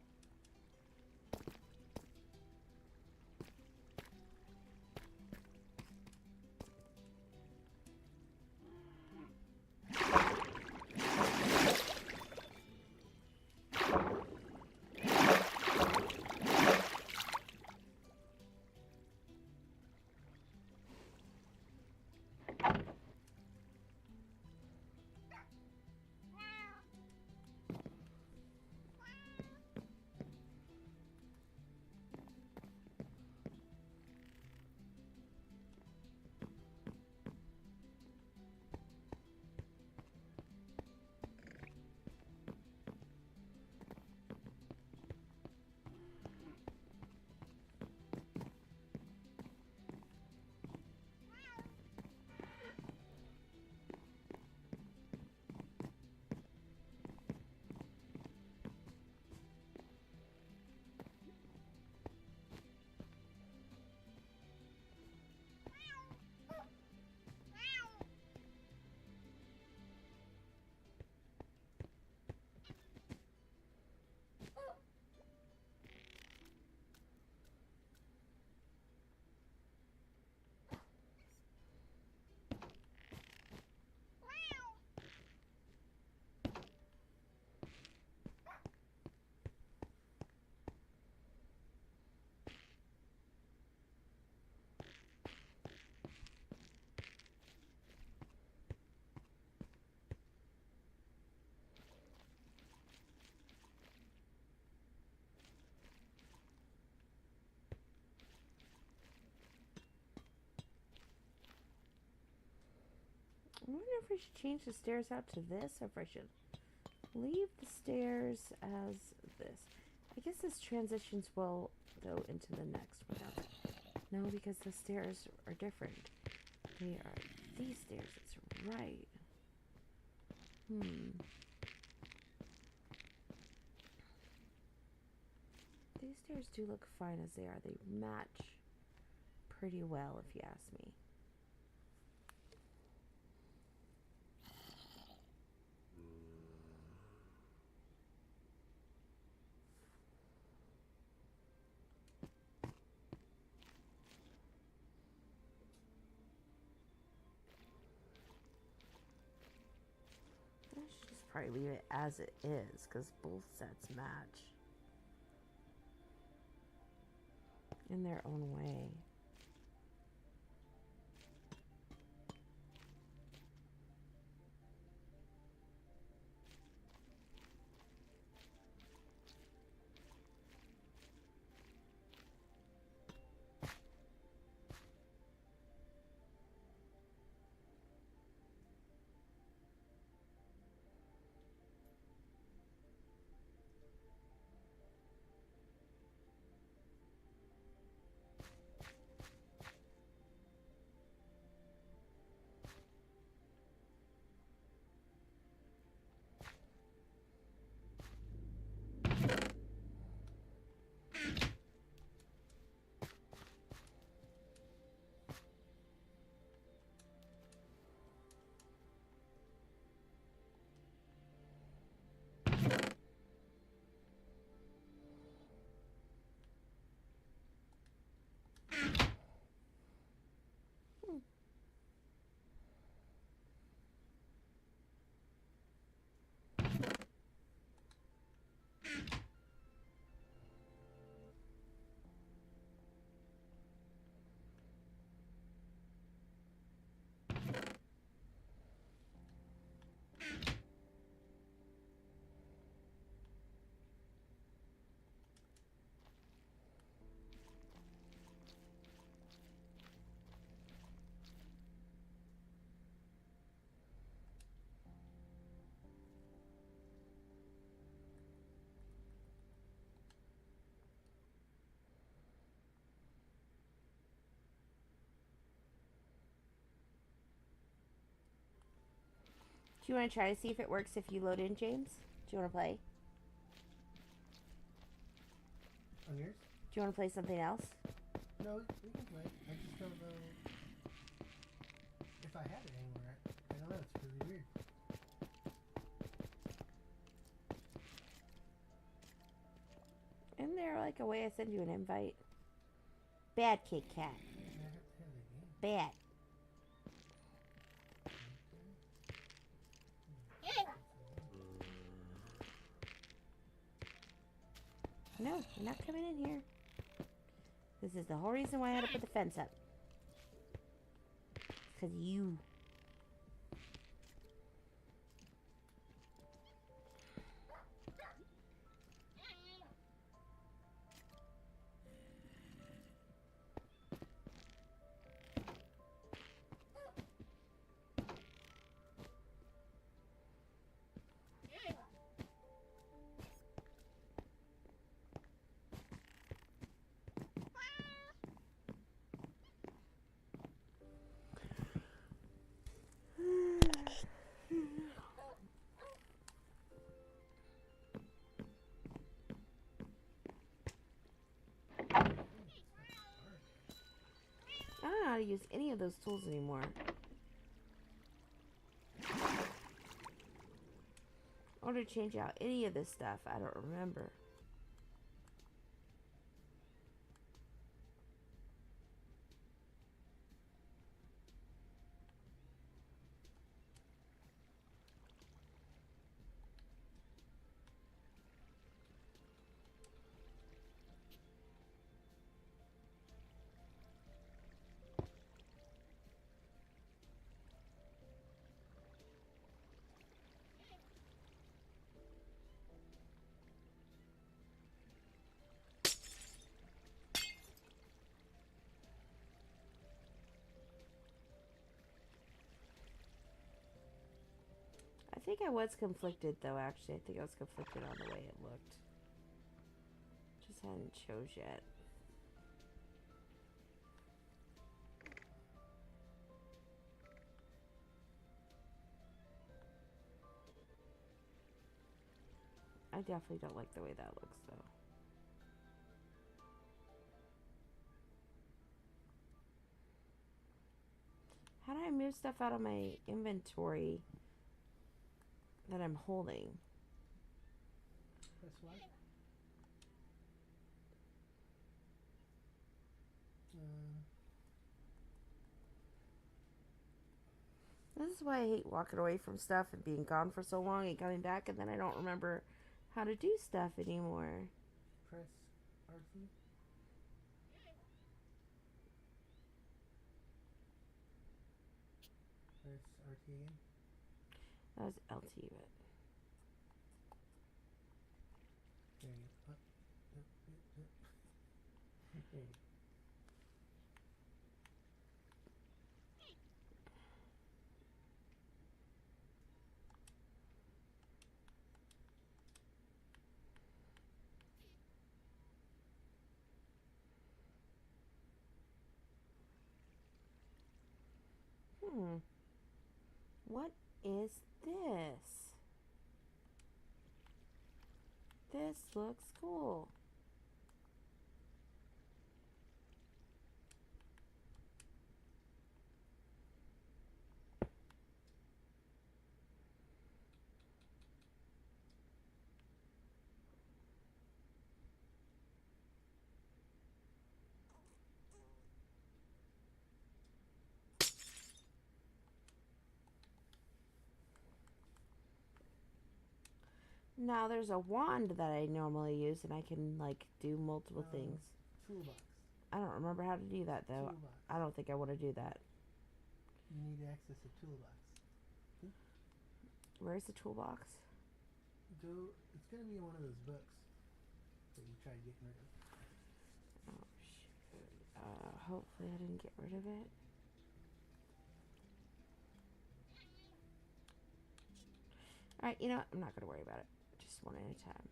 I wonder if we should change the stairs out to this, or if I should leave the stairs as this. I guess this transitions well, though, into the next one. No, because the stairs are different. They are these stairs. It's right. These stairs do look fine as they are. They match pretty well, if you ask me. I should just probably leave it as it is, because both sets match in their own way. Do you want to try to see if it works if you load in, James? Do you want to play? On yours? Do you want to play something else? No, we can play. I just don't know if I have it anywhere. I don't know. It's really weird. Isn't there like a way I send you an invite? Bad Kit Kat. I have to have the game. Bad. No, you're not coming in here. This is the whole reason why I had to put the fence up. Because you. I don't know how to use any of those tools anymore. Or to change out any of this stuff, I don't remember. I think I was conflicted though, actually. I think I was conflicted on the way it looked. Just hadn't chose yet. I definitely don't like the way that looks though. How do I move stuff out of my inventory that I'm holding? Press Y. This is why I hate walking away from stuff and being gone for so long and coming back and then I don't remember how to do stuff anymore. Press RT. Press RT again. That was LT, but There you go. Up, up, up, up. There you go. What is this? This looks cool. Now there's a wand that I normally use and I can like do multiple things. Toolbox. I don't remember how to do that though. Toolbox. I don't think I want to do that. You need to access a toolbox. Where's the toolbox? Go. It's gonna be in one of those books that you tried getting rid of. Oh shoot. Hopefully I didn't get rid of it. Alright, you know what? I'm not gonna worry about it. Just one at a time.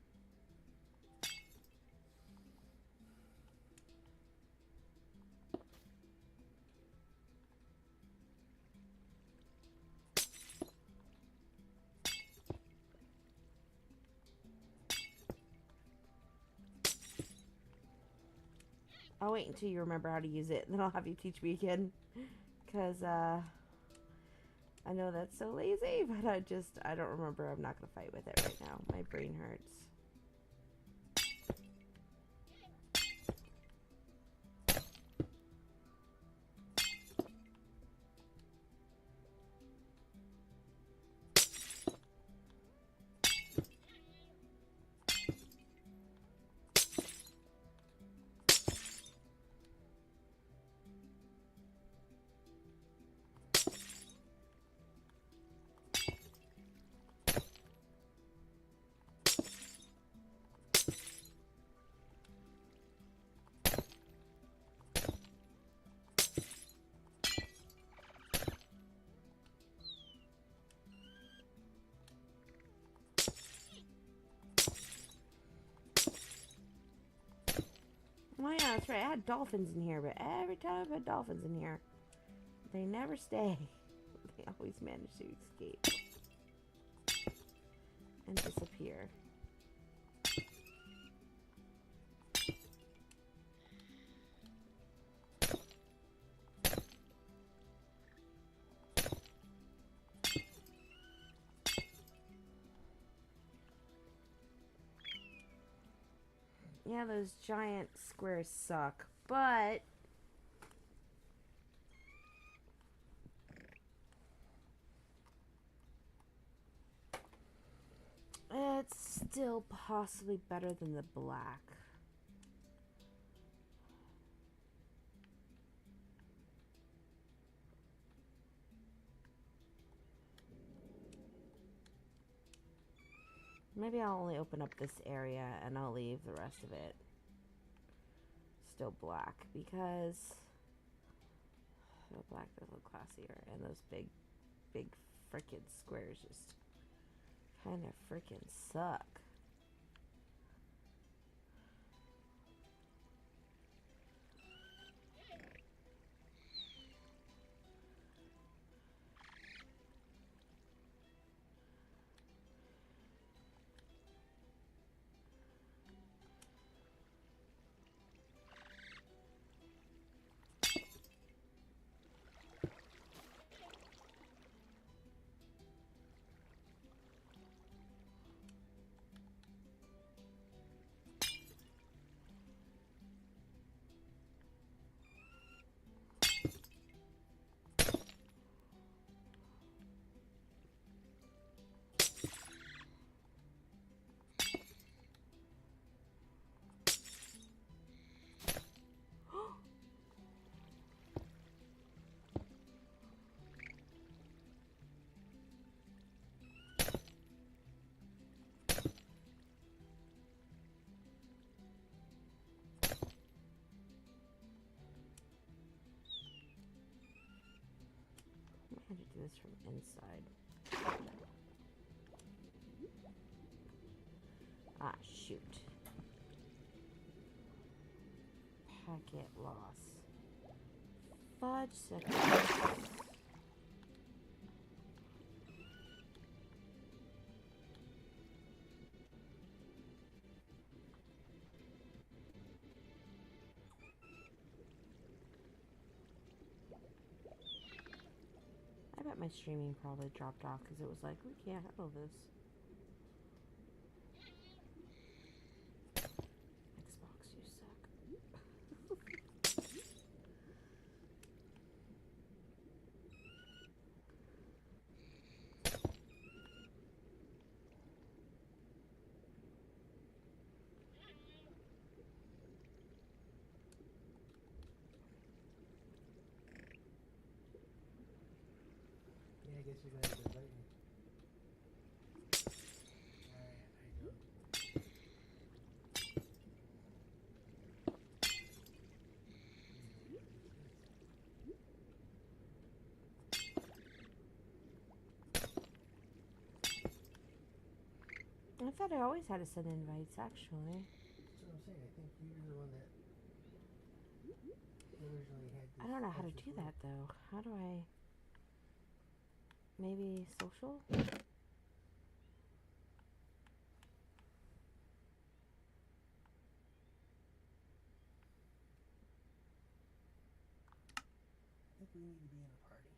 I'll wait until you remember how to use it, and then I'll have you teach me again. Because, I know that's so lazy, but I don't remember. I'm not going to fight with it right now. My brain hurts. Oh yeah, that's right. I had dolphins in here, but every time I've had dolphins in here, they never stay. They always manage to escape and disappear. Yeah, those giant squares suck, but it's still possibly better than the black. Maybe I'll only open up this area and I'll leave the rest of it still black, because the black does look classier, and those big frickin' squares just kind of frickin' suck. I had to do this from inside. Ah, shoot. Packet loss. Fudge second. I bet my streaming probably dropped off because it was like, we can't handle this. Xbox, you suck. Yeah, I guess you're gonna have to invite me. I don't. I thought I always had to send invites, actually. That's what I'm saying. I think you're the one that originally had this. I don't know how to this do rule. that, though. How do I... Maybe social? We need to be in a party.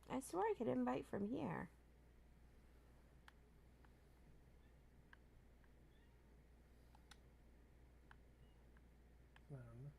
I swore I could invite from here. I don't know.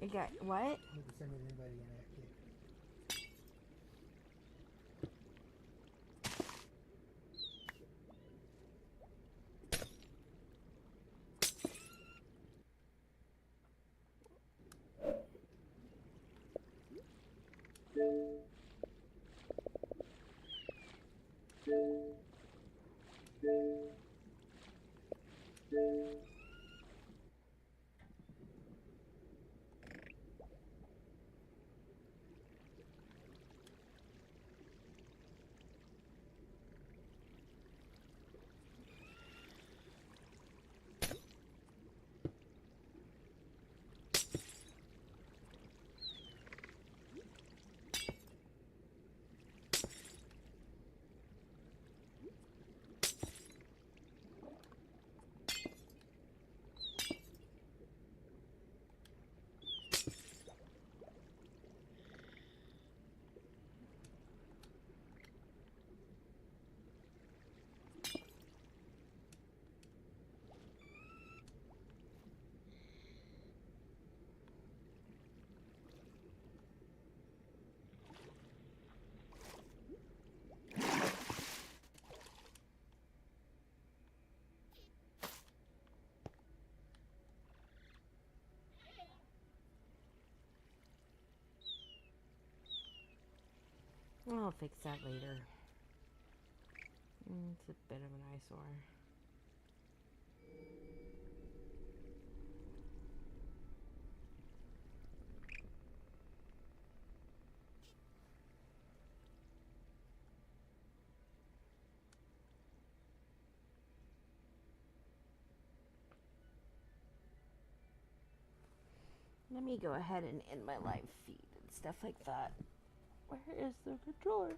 You got what? Need to send an invite again. I'll fix that later. It's a bit of an eyesore. Let me go ahead and end my live feed and stuff like that. Where is the controller?